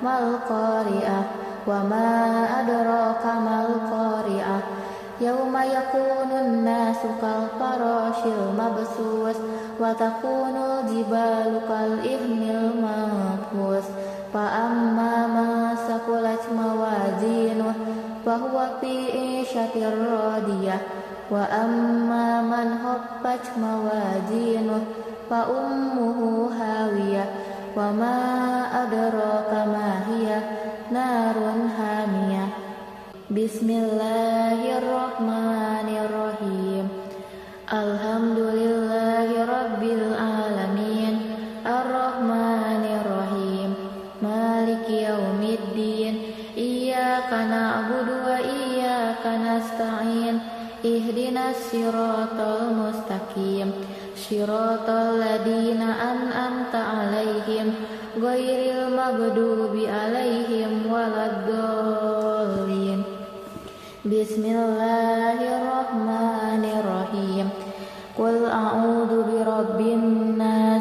mal-Qari'ah wa ma adraka mal-Qari'ah Yawma yakunun nasu kal farashil mabsus wa takunul jibalu kal ihnil manfus fa amma ma saqulat mawazinuh fa huwa fi 'ishatir radiyah wa amma man khaffat mawazinuh fa ummuhu hawiyah wa ma adraka ma hiya narun hamiyah Bismillahirrahmanirrahim Alhamdulillahi rabbil alamin Ar-Rahmanirrahim Maliki yaumiddin Iyyaka na'budu wa iyyaka nasta'in Ihdinas siratal mustaqim Siratal ladina an'amta 'alaihim ghairil maghdubi 'alaihim waladdallin Bismillahirrahmanirrahim Qul a'udzu birabbin nas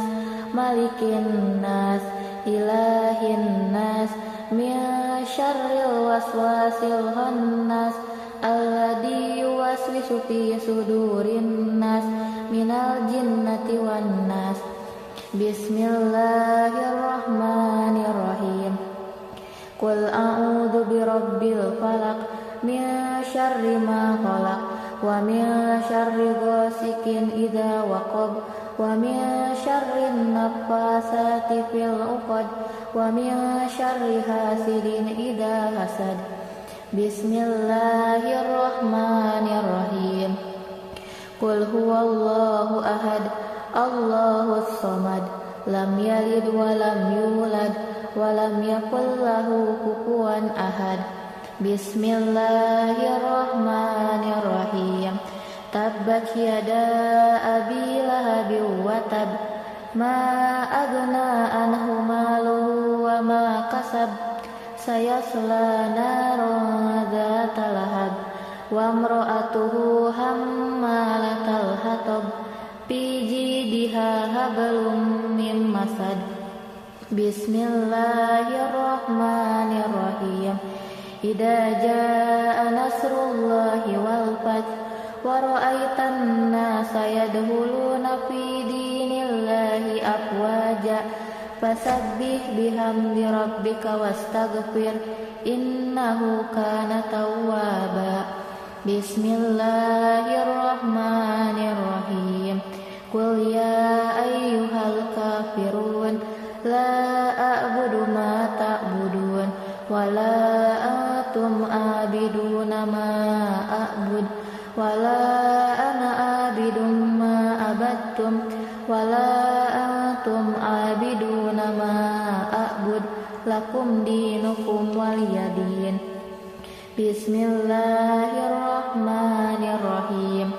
malikin nas ilahin nas min syarril waswasil khannas alladzi yuwaswisu fi sudurin nas minal jinnati wan nas Bismillahirrahmanirrahim Qul a'udzu birabbil falaq min syarri ma khalaq wa min syarri ghasikin idza waqab wa min syarri naffasati fil 'uqad wa min syarri hasidin idza hasad Bismillahirrahmanirrahim Qul huwallahu ahad Allahus samad, lam yalid wa lam yulad wa lam yakul lahu kufuwan ahad. Bismillahirrahmanirrahim. Tabbat yada abi lahabin wa tab, ma agna anhu maluhu wa ma kasab, sayasla naran dzata lahab, wa imra'atuhu hammalatal hatab, fi jidiha hablum min masad. Bismillahirrahmanirrahim. Idza jaa nasrullahi wal fath wa ra'aitan nasa yadkhuluna fi dinillahi afwaja fasabbih bihamdi rabbika wastaghfir innahu kana tawwaba. Bismillahirrahmanirrahim. Qul ya ayyuhal kafirun la a'budu ma ta'budun wa la antum abiduna ma a'bud wa la ana abidum ma abattum wa la antum abiduna ma a'bud lakum dinukum waliyadin. Bismillahirrahmanirrahim.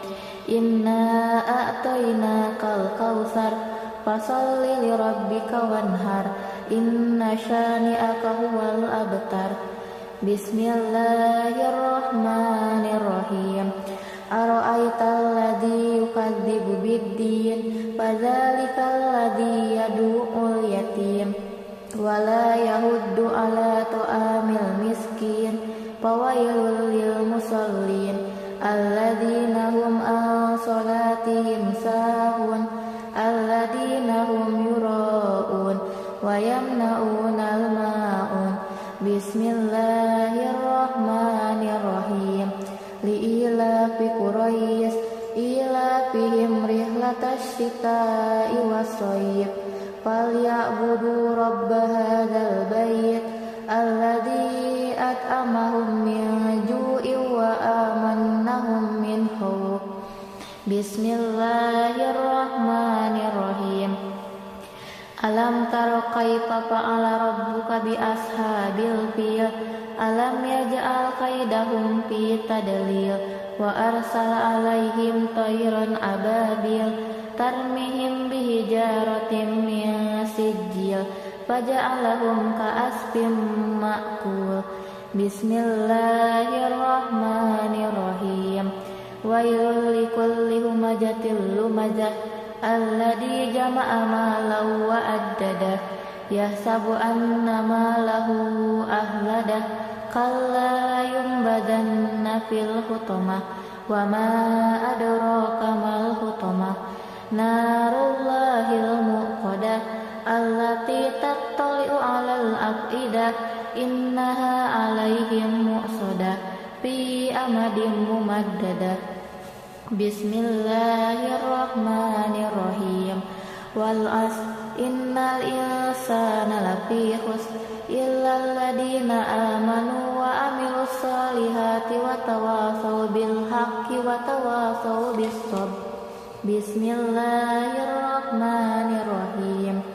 Inna a'tainakal kautsar fasalli lirabbika wanhar inna syani'aka huwal abtar. Bismillahirrahmanirrahim. Ara'aital ladzi yukadzibu biddin fadzalikal ladzi yad'ul yatim wa la yahuddu ala ta'amil miskin fawailul lil musallin alladzina hum an salatihim sahun alladzina hum yura'un wa yamna'unal ma'un. Bismillahirrahmanirrahim. Li'ilafi Quraisy ilafihim rihlatash shita'i was-shayb falyabudu rabb hadzal bait alladzi at'amahum min ju'in wa amannahum min khauf. Bismillahirrahmanirrahim. Alam tara kaifa fa'ala rabbuka bi ashabil fil alam yaj'al kaidahum fi tadlil wa arsala alaihim tayran ababil tarmihim bihijaratin min sijil faja'alahum ka'asfin ma'kul. Bismillahirrahmanirrahim. Wailul likulli humazatil lumazah alladzi jama'a malan wa addadah yahsabu anna malahu ahladah kalla yumbadanna fil hutamah wa ma adraka mal hutamah narullahil muqadah allati tattali'u 'alal afidah innaha 'alaihim mu'sadah fi amadin mumaddadah. Bismillahirrahmanirrahim. Wal 'asr innal insana lafi khusr illal ladzina amanu wa amilus solihati wa tawasaw bil haqqi wa tawasaw bis sabr. Bismillahirrahmanirrahim.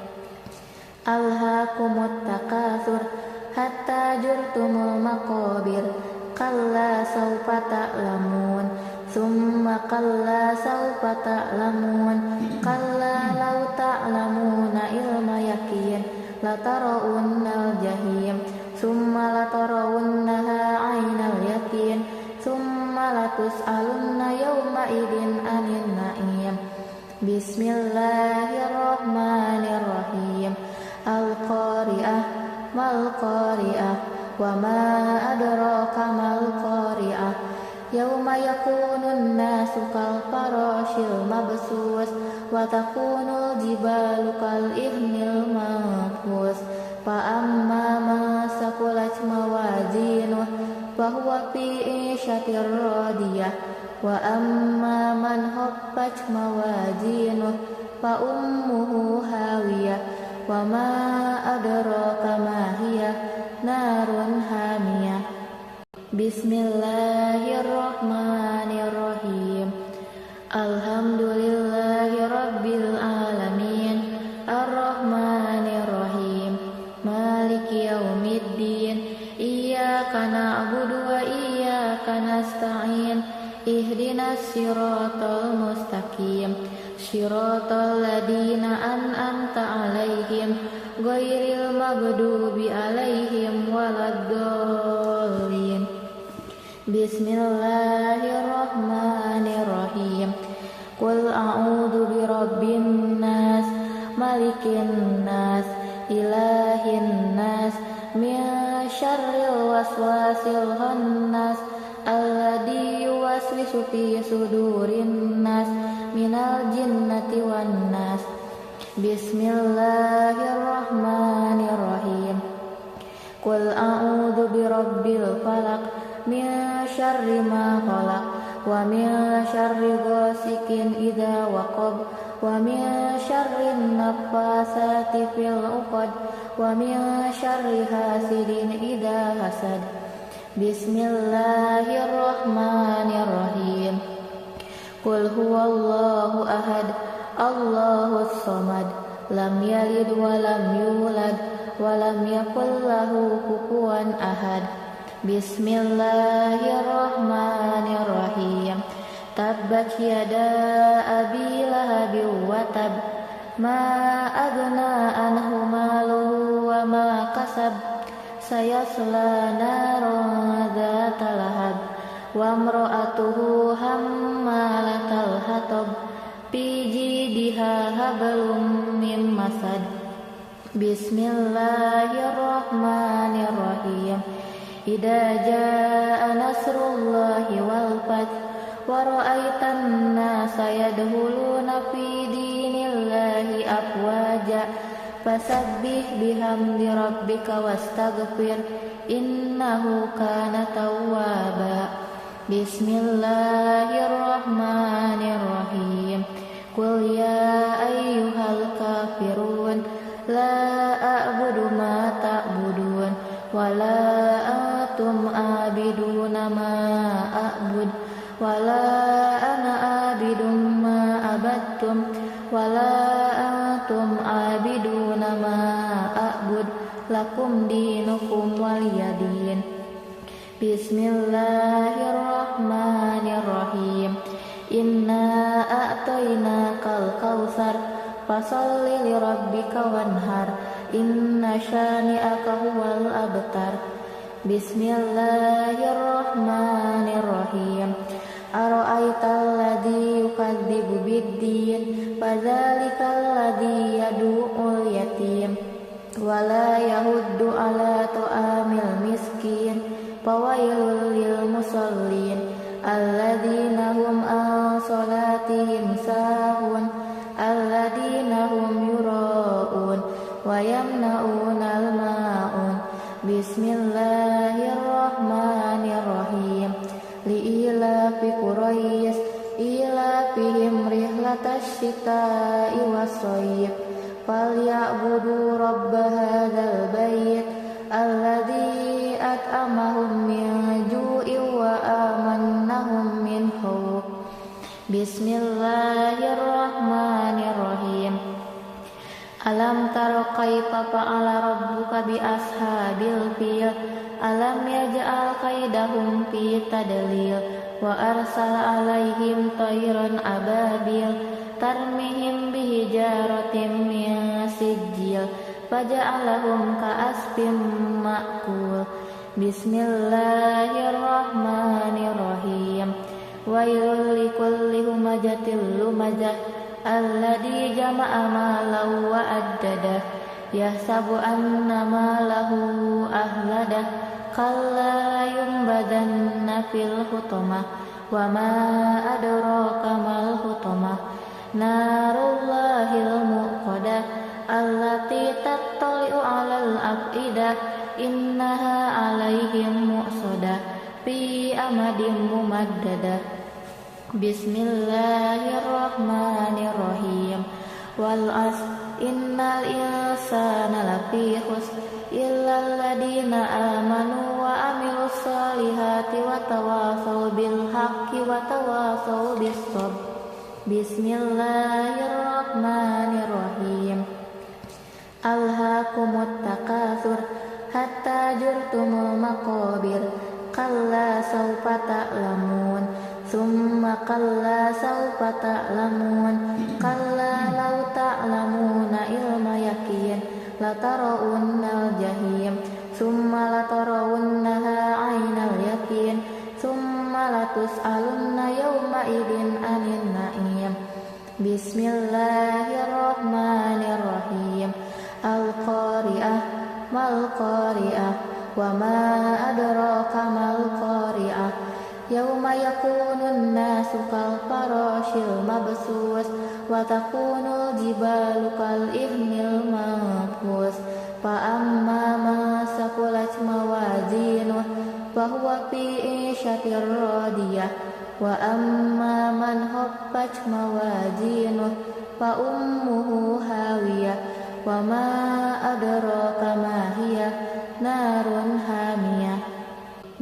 Alhaakumut takatsur hatta zurtumul maqabir kalla sawfa ta'lamun summa kalla sawfa ta'lamun kalla law ta'lamuna ilma yaqin latarawunnal jahim summa latarawunnaha 'ainal yaqin summa latus'alunna yawma idin 'anil na'im. Bismillahirrahmanirrahim. Al-qari'ah mal qari'ah wa ma adraka mal qari'ah yauma yakunun nasu kal farashil mabsus wa takunul jibalu kal ihnil manfus fa amma man saqulat mawazinuh fa huwa fi 'ishatir radiyah wa amma man khaffat mawazinuh fa ummuhu hawiyah wa ma adraka ma hiya narun hamiyah. Bismillahirrahmanirrahim. Alhamdulillahi rabbil alamin. siratal mustaqim siratal ladzina an'amta 'alaihim ghairil maghdubi 'alaihim waladdallin. Bismillahirrahmanirrahim. Qul a'udzu birabbin nas malikin nas ilahin nas min syarril waswasil khannas alladzi yuwaswisu fi sudurin nas minal jinnati wan nas. Bismillahirrahmanirrahim. Qul a'udzu birabbil falaq min syarri ma khalaq wa min syarri ghasikin idza waqab wa min syarri naffasati fil 'uqad wa min syarri hasidin idza hasad. Bismillahirrahmanirrahim. Qul huwallahu ahad Allahus samad lam yalid wa lam yulad wa lam yakul lahu kufuwan ahad. Bismillahirrahmanirrahim. Tabbat yada abi lahabin wa tab ma aghna anhu maluhu wa ma kasab sayasla naran dzata lahab wa imra'atuhu hammalatal hatab fi jidiha hablum min masad. Bismillahirrahmanirrahim. Idza jaa nasrullahi wal fath wa ra'aitan nasa yadkhuluna fi dinillahi afwaja fasabbih bihamdi rabbika wastaghfir innahu kana tawwaba. Bismillahirrahmanirrahim. Qul ya ayyuhal kafirun la a'budu ma ta'budun wa la antum abiduna ma a'bud wa la ana abidun ma abattum wa la antum abiduna ma a'bud lakum dinukum waliyadin. Bismillahirrahmanirrahim. Inna a'tainakal kautsar fasalli lirabbika wanhar inna syani'aka huwal abtar. Bismillahirrahmanirrahim. Ara'aital ladzi yukadzibu biddin fadzalikal ladzi yad'ul yatim wa la yahuddu ala ta'amil miskin fawailul lil musallin alladzina hum an salatihim sahun alladzina hum yura'un wa yamna'unal ma'un. Bismillahirrahmanirrahim. Li'ilafi Quraisy ilafihim rihlatash shita'i was-shayb falyabudu rabb hadzal bait alladzi at'amahum min ju'in wa amannahum min khawf. Bismillahirrahmanirrahim. Alam tara kaifa fa'ala rabbuka bi ashabil fil alam yaj'al kaidahum fi tadlil wa arsala alaihim tayran ababil tarmihim bihijaratin min sijil faja'alahum ka'asfin ma'kul. Bismillahirrahmanirrahim. Wailul likulli humazatil lumazah alladzi jama'a malan wa addadah yahsabu anna malahu ahladah kalla yunbadanna fil hutamah wa ma adraka mal hutamah narullahil muqadah allati tattali'u 'alal afidah innaha 'alaihim mu'sadah fi amadin mumaddadah. Bismillahirrahmanirrahim. Wal 'asr innal insana lafi khusr illal ladzina amanu wa amilus solihati wa tawasaw bil haqqi wa tawasaw bis sabr. Bismillahirrahmanirrahim. Alhaakumut takatsur hatta zurtumul maqabir kalla sawfa ta'lamun summa kalla latarawunnal jahim summa latarawunnaha aynal yakin summa latus'alunna yawma idin anin na'im. Bismillahirrahmanirrahim. Al-Qari'ah mal-Qari'ah wa ma adraka mal-Qari'ah. Yawma yakunun nasu kal farashil mabsus wa takunul jibalu kal ihnil manfus. Fa amma man saqulat mawazinuh fa huwa fi 'ishatir radiyah wa amma man khaffat mawazinuh fa ummuhu hawiyah wa ma adraka ma hiya narun hamiyah.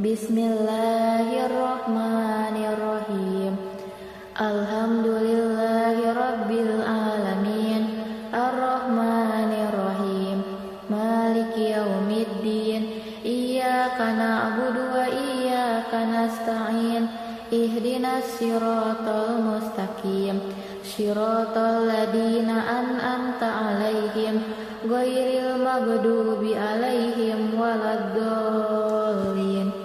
Bismillahirrahmanirrahim. Alhamdulillahi rabbil alamin. Ar-Rahmanirrahim. Maliki yaumiddin. Iyyaka na'budu wa iyyaka nasta'in. Ihdinas siratal mustaqim. Siratal ladzina an'amta 'alaihim ghairil maghdubi 'alaihim waladdallin.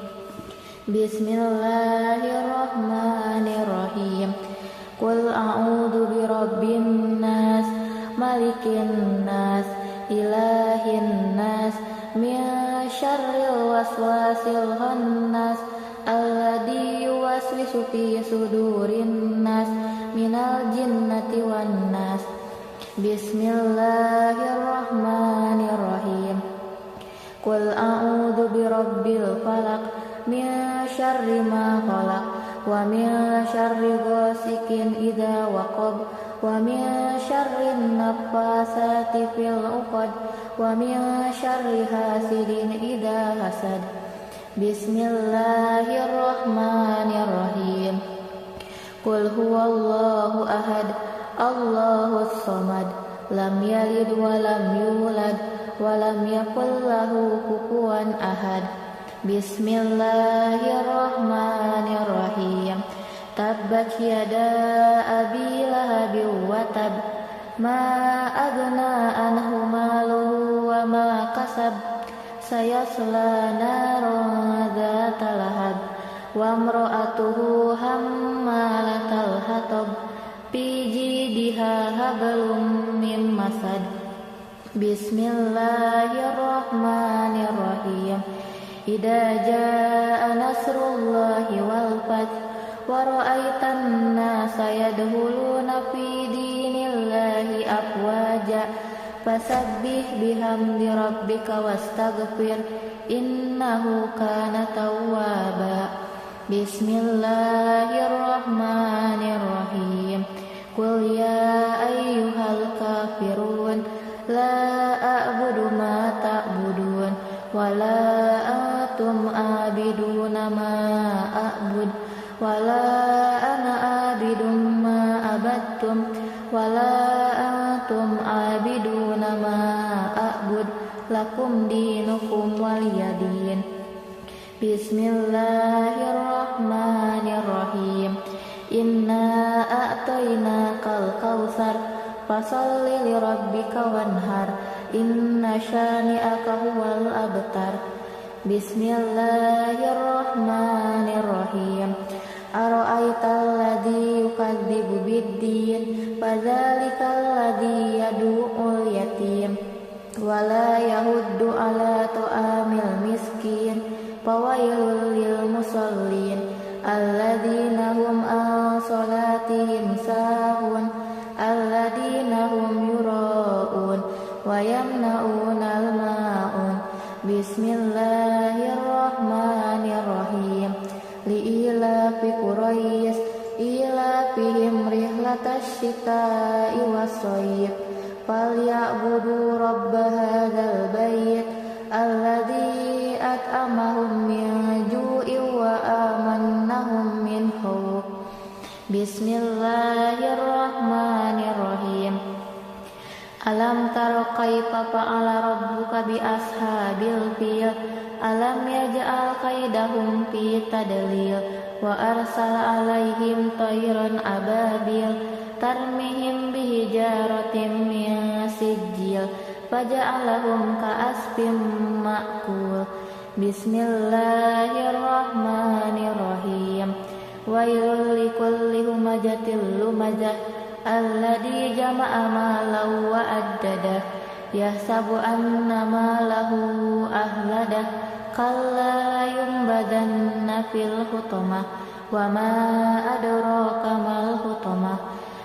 Bismillahirrahmanirrahim. Qul a'udzu birabbin nas, malikin nas, ilahin nas, min syarril waswasil khannas, alladzi yuwaswisu fi sudurin nas, minal jinnati wan nas. Bismillahirrahmanirrahim. Qul a'udzu birabbil falaq min syarri ma khalaq wa min syarri ghasikin idza waqab wa min syarri naffasati fil 'uqad wa min syarri hasidin idza hasad. Bismillahirrahmanirrahim. Qul huwallahu ahad, Allahus samad, lam yalid wa lam yulad wa lam yakul lahu kufuwan ahad. Bismillahirrahmanirrahim. Tabbat yada abi lahabin wa tab, ma aghna anhu maluhu wa ma kasab, sayasla naran dzata lahab, wa imra'atuhu hammalatal hatab, fi jidiha hablum min masad. Bismillahirrahmanirrahim. Idza jaa nasrullahi wal fath wa ra'aitan nasa yadkhuluna fi dinillahi afwaja fasabbih bihamdi rabbika wastaghfir innahu kana tawwaba. Bismillahirrahmanirrahim. Qul ya ayyuhal kafirun la a'budu ma ta'budun wa la antum abiduna ma a'bud wa la ana abidum ma abattum wa la antum abiduna ma a'bud lakum dinukum waliyadin. Bismillahirrahmanirrahim. Inna a'tainakal kautsar fasalli lirabbika wanhar inna syani'aka huwal abtar. Bismillahirrahmanirrahim. Ara'aital ladzi yukadzibu biddin fadzalikal ladzi yad'ul yatim wa la yahuddu ala ta'amil miskin fawailul lil musallin alladzina hum an salatihim sahun alladzina hum yura'un wa yamna'unal ma'un. Bismillahirrahmanirrahim. Li'ilafi Quraisy ilafihim rihlatash shita'i was-shayb falya'budu rabb hadzal bait alladzi at'amahum min ju'in wa amannahum min khauf. Bismillahirrahmanirrahim. Alam tara kaifa fa'ala rabbuka bi ashabil fil alam yaj'al kaidahum fi tadlil wa arsala alaihim tayran ababil tarmihim bihijaratin min sijil faja'alahum ka'asfin ma'kul. Bismillahirrahmanirrahim. Wailul likulli humazatil lumazah alladzi jama'a malan wa addadah yahsabu anna malahu ahladah kalla layumbadanna fil hutamah wa ma adraka mal hutamah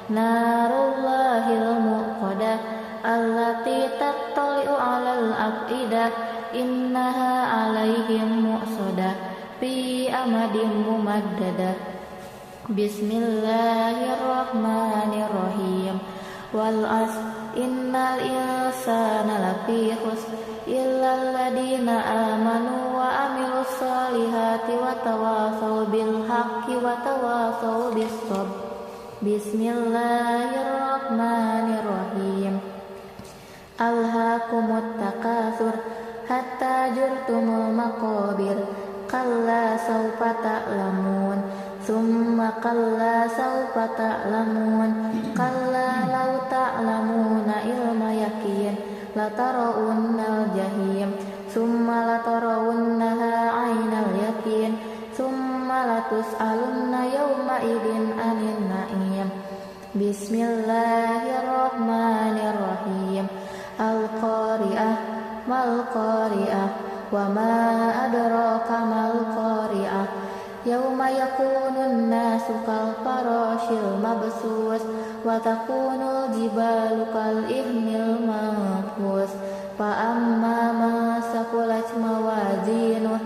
narullahil muqadah allati tattali'u 'alal afidah innaha 'alaihim mu'sadah fi amadin mumaddadah. Bismillahirrahmanirrahim. Wal 'asr innal insana lafi khusr illal ladzina amanu wa amilus solihati wa tawasaw bil haqqi wa tawasaw bis sabr. Bismillahirrahmanirrahim. Alhaakumut takatsur hatta zurtumul maqabir kalla sawfa ta'lamun summa kalla sawfa ta'lamun kalla law ta'lamuna ilma yaqin latarawunnal jahim summa latarawunnaha 'ainal yaqin summa latus'alunna yawma idin 'anil na'im. Bismillahirrahmanirrahim. Al-Qari'ah mal Qari'ah wa ma adraka mal Qari'ah yauma yakunun nasu kal farashil mabsus wa takunul jibalu kal ihnil manfus fa amma man saqulat mawazinuh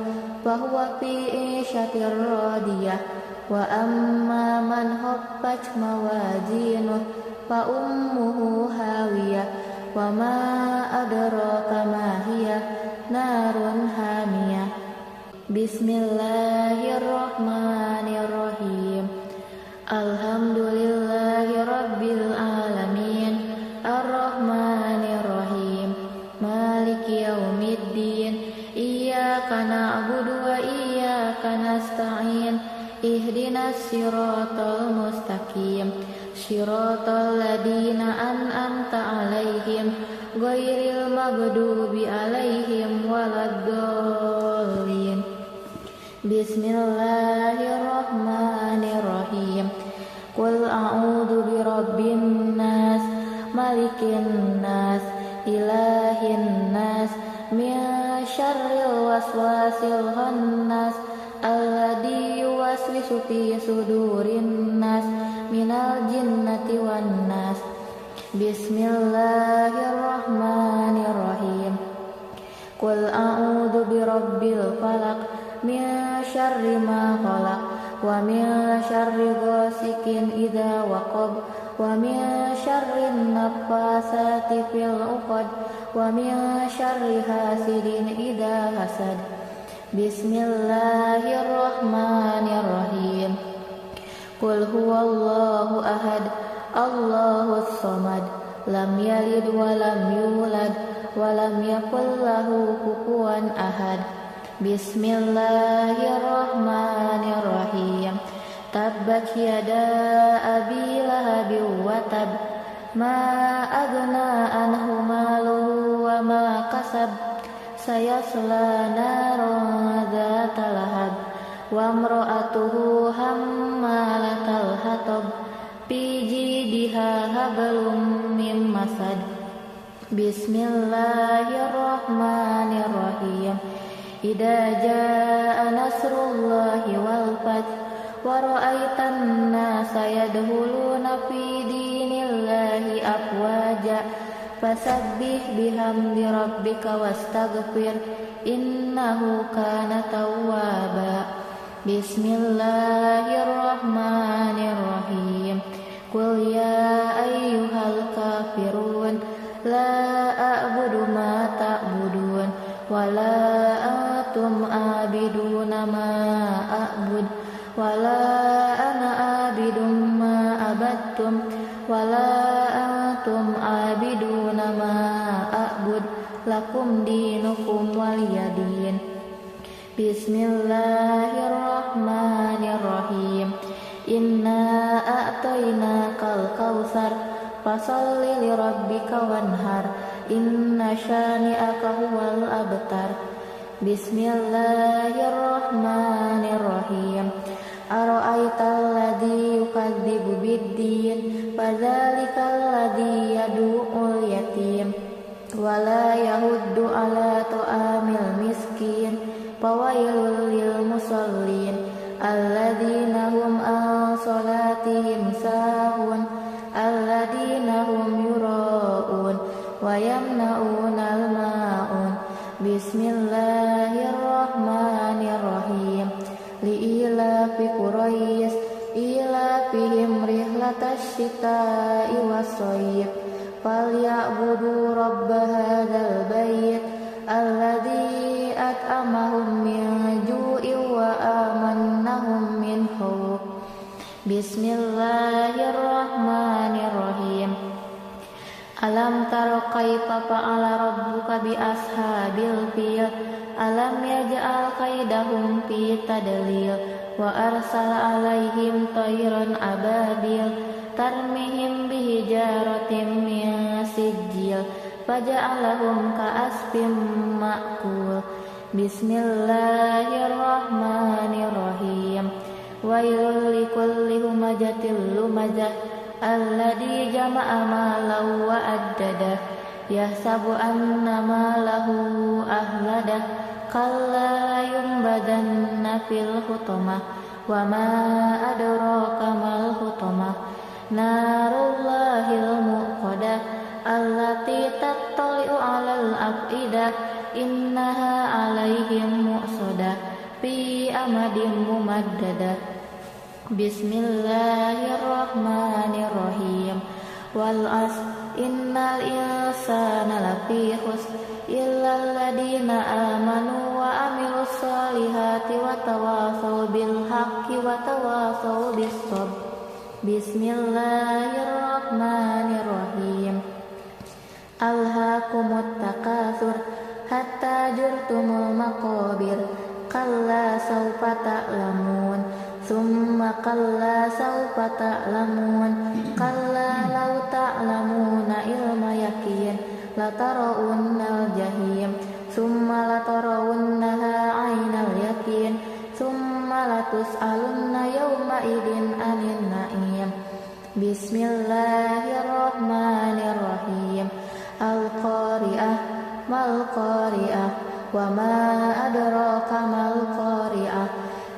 fa huwa fi 'ishatir radiyah wa amma man khaffat mawazinuh fa ummuhu hawiyah wa ma adraka ma hiya narun hamiyah. Bismillahirrahmanirrahim. Alhamdulillahi rabbil alamin arrahmanirrahim maliki yaumiddin iyyaka na'budu wa iyyaka nasta'in ihdinas siratal mustaqim siratal ladzina an'amta 'alaihim ghairil maghdubi 'alaihim waladdallin. Bismillahirrahmanirrahim. Qul a'udzu birabbin nas malikin nas ilahin nas min syarril waswasil khannas alladzi yuwaswisu fi sudurin nas minal jinnati wan nas. Bismillahirrahmanirrahim. Qul a'udzu birabbil falaq min syarri ma khalaq wa min syarri ghasikin idza waqab wa min syarri naffasati fil 'uqad wa min syarri hasidin idza hasad. Bismillahirrahmanirrahim. Qul huwallahu ahad Allahus samad lam yalid wa lam yulad wa lam yakul lahu kufuwan ahad. Bismillahirrahmanirrahim. Tabbat yada abi lahabin wa tab ma aghna anhu maluhu wa ma kasab sayasla naran dzata lahab wa imra'atuhu hammalatal hatab fi jidiha hablum mim masad. Bismillahirrahmanirrahim. Idza jaa nasrullahi wal fath wa ra'aitan nasa yadkhuluna fi dinillahi afwaja fasabbih bihamdi rabbika wastaghfir innahu kana tawwaba. Bismillahirrahmanirrahim. Qul ya ayyuhal kafirun la a'budu ma ta'budun wa la antum abiduna ma a'bud wa la ana abidum ma abattum wa la antum abiduna ma a'bud lakum dinukum waliyadin. Bismillahirrahmanirrahim. Inna a'tainakal kautsar fasalli lirabbika wanhar inna syani'aka huwal abtar. Bismillahirrahmanirrahim. Ara'aital ladzi yukadzibu biddin, fadzalikal ladzi yad'ul yatim wa la yahuddu ala ta'amil miskin, fawailul lil musallin alladzina hum an salatihim sahun alladzina hum yura'un wa yamna'unal ma'un. Bismillahirrahmanirrahim. Li'ilafi Quraisy ilafihim rihlatash shita'i was-shayb falya'budu rabb hadzal bait alladzi at'amahum min ju'in wa amannahum min khauf. Bismillahirrahmanirrahim. Alam tara kaifa fa'ala rabbuka bi ashabil fil, alam yaj'al kaidahum fi tadlil, wa arsala alaihim tayran ababil tarmihim bihijaratin min sijil faja'alahum ka'asfin ma'kul. Bismillahirrahmanirrahim. Wailul likulli humazatil lumazah alladzi jama'a malan wa addadah yahsabu anna malahu ahladah kalla layumbadanna fil hutamah wa ma adraka mal hutamah narullahil muqadah allati tattali'u 'alal afidah innaha 'alaihim mu'sadah fi amadin mumaddadah. Bismillahirrahmanirrahim. Wal 'asr innal insana lafi khusr illal ladzina amanu wa amilus solihati wa tawasaw bil haqqi wa tawasaw bis sabr. Bismillahirrahmanirrahim. Alhaakumut takatsur hatta zurtumul maqabir kalla sawfa ta'lamun summa kalla sawfa ta'lamun kalla law ta'lamuna ilma yakin latarawunnal jahim summa latarawunnaha 'ainal yakin summa latus'alunna yawma idin 'anil na'im. Bismillahirrahmanirrahim. Al-qari'ah mal qari'ah wa ma adraka mal qari'ah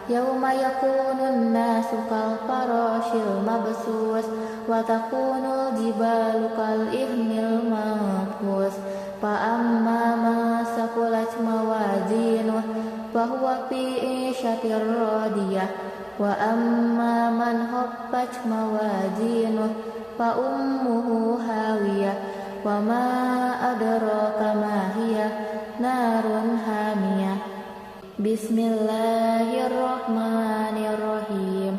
yauma yakunun nasu kal farashil mabsus wa takunul jibalu kal ihnil manfus fa amma man saqulat mawazinuh fa huwa fi 'ishatir radiyah wa amma man khaffat mawazinuh fa ummuhu hawiyah wa ma adraka ma hiya narun hamiyah. Bismillahirrahmanirrahim.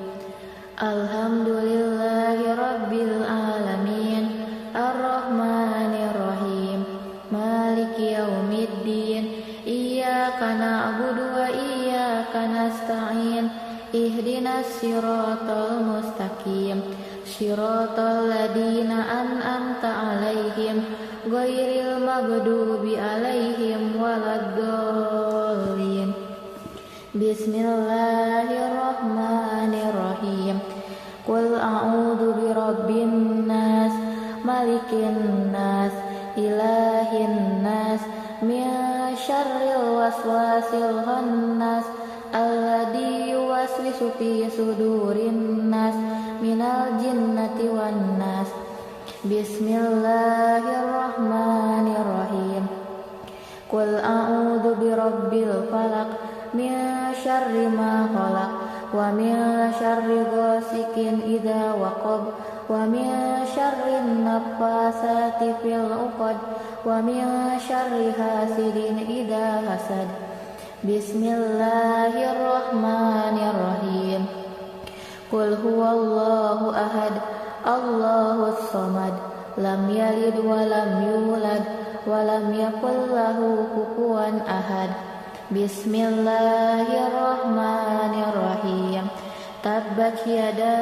Alhamdulillahi rabbil alamin arrahmanirrahim maliki yaumiddin iyyaka na'budu wa iyyaka nasta'in ihdinas siratal mustaqim siratal ladzina an'amta 'alaihim ghairil maghdubi 'alaihim waladdallin. Bismillahirrahmanirrahim. Qul a'udzu birabbin nas malikin nas ilahin nas min syarril waswasil khannas alladzi yuwaswisu fi sudurin nas minal jinnati wan nas. Bismillahirrahmanirrahim. Qul a'udzu birabbil falaq min syarri ma khalaq wa min syarri ghasikin idza waqab wa min syarri naffasati fil 'uqad wa min syarri hasidin idza hasad. Bismillahirrahmanirrahim. Qul huwallahu ahad Allahus samad lam yalid wa lam yulad wa lam yakul lahu kufuwan ahad. Bismillahirrahmanirrahim. Tabbat yada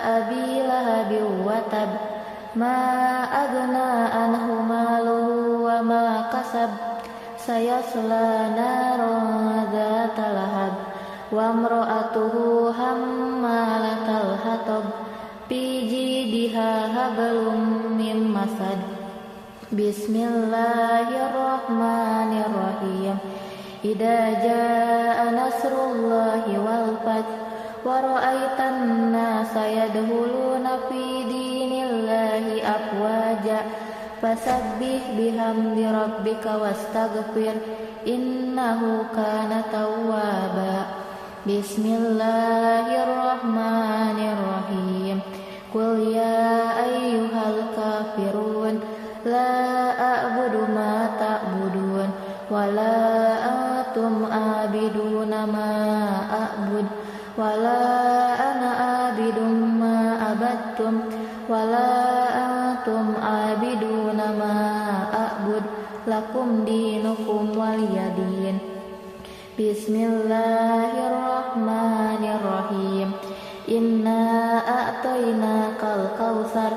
abi lahabin wa tab ma aghna anhu maluhu wa kasab sayasla naran dzata lahab wa imra'atuhu hammalatal hatab fi jidiha hablum mim masad. Bismillahirrahmanirrahim. Idza jaa nasrullahi wal fath wa ra'aitan nasa yadkhuluna fi dinillahi afwaja fasabbih bihamdi rabbika wastaghfir innahu kana tawwaba. Bismillahirrahmanirrahim. Qul ya ayyuhal kafirun la a'budu ma ta'budun wa la antum abiduna ma a'bud wa la ana abidum ma abattum wa la antum abiduna ma a'bud lakum dinukum waliyadin. Bismillahirrahmanirrahim. Inna a'tainakal kautsar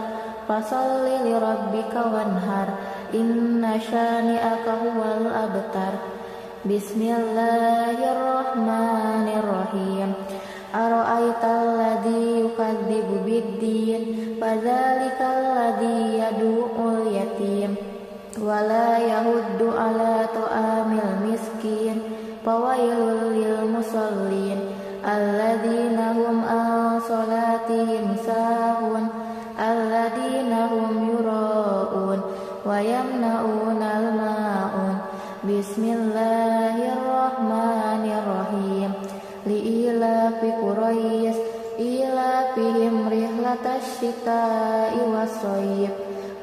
fasalli lirabbika wanhar inna syani'aka huwal abtar. Bismillahirrahmanirrahim. Ara'aital ladzi yukadzibu biddin fadzalikal ladzi yad'ul yatim wa la yahuddu ala ta'amil miskin fawailul lil musallin alladzina hum an salatihim sahun alladzina hum yura'un wa yamna'unal ma'un. Bismillahirrahmanirrahim. Li'ilafi Quraisy ilafihim rihlatash shita'i was-shayb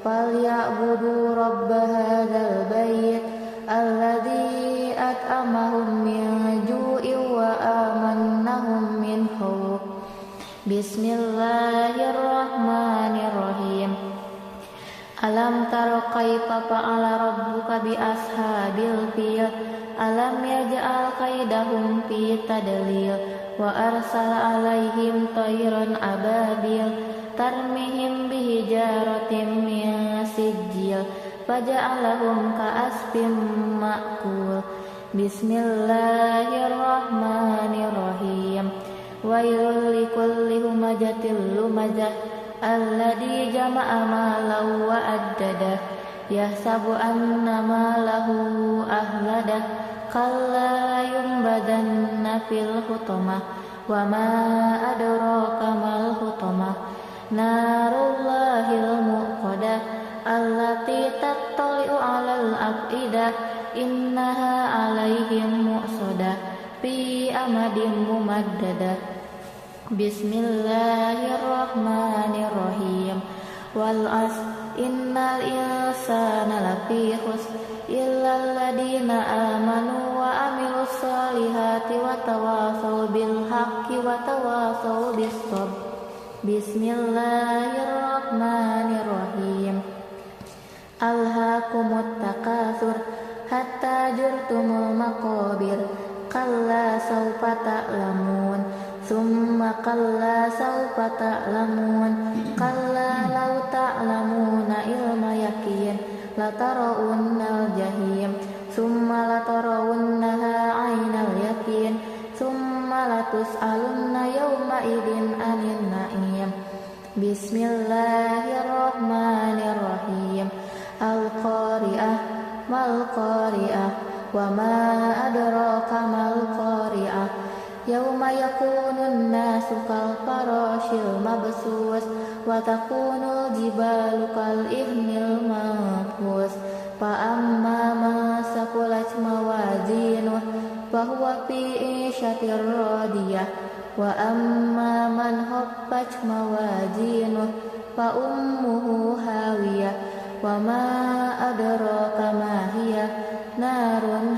falyabudu rabb hadzal bait alladzi at'amahum min ju'in wa amannahum min khauf. Bismillahirrahmanirrahim. Alam tara kaifa fa'ala rabbuka bi ashabil fil alam yaj'al kaidahum fi tadlil wa arsala alaihim tayran ababil tarmihim bihijaratin min sijil faja'alahum ka'asfin ma'kul. Bismillahirrahmanirrahim. Wailul likulli humazatil lumazah alladzi jama'a malan wa addadah yahsabu anna malahu ahladah kalla yumbadanna fil hutamah wa ma adraka mal hutamah narullahil muqadah allati tattali'u 'alal afidah innaha 'alaihim mu'sadah fi amadin mumaddadah. Bismillahirrahmanirrahim. Wal 'asr innal insana lafi khusr illal ladzina amanu wa amilus solihati wa tawasaw bil haqqi wa tawasaw bis sabr. Bismillahirrahmanirrahim. Alhaakumut takatsur hatta zurtumul maqabir kalla sawfa ta'lamun summa kalla sawfa ta'lamun kalla law ta'lamuna ilma yaqin latarawunnal jahim summa latarawunnaha 'ainal yaqin summa latus'alunna yawma idzin 'anil na'im. Bismillahirrahmanirrahim. Al-qari'ah mal qari'ah wa ma adraka mal qari'ah yauma yakunun nasu kal farashil mabsus wa takunul jibalu kal ihnil manfus fa amma man saqulat mawazinuh fa huwa fi 'ishatir radiyah wa amma man khaffat mawazinuh fa ummuhu hawiyah wa ma adraka ma hiya narun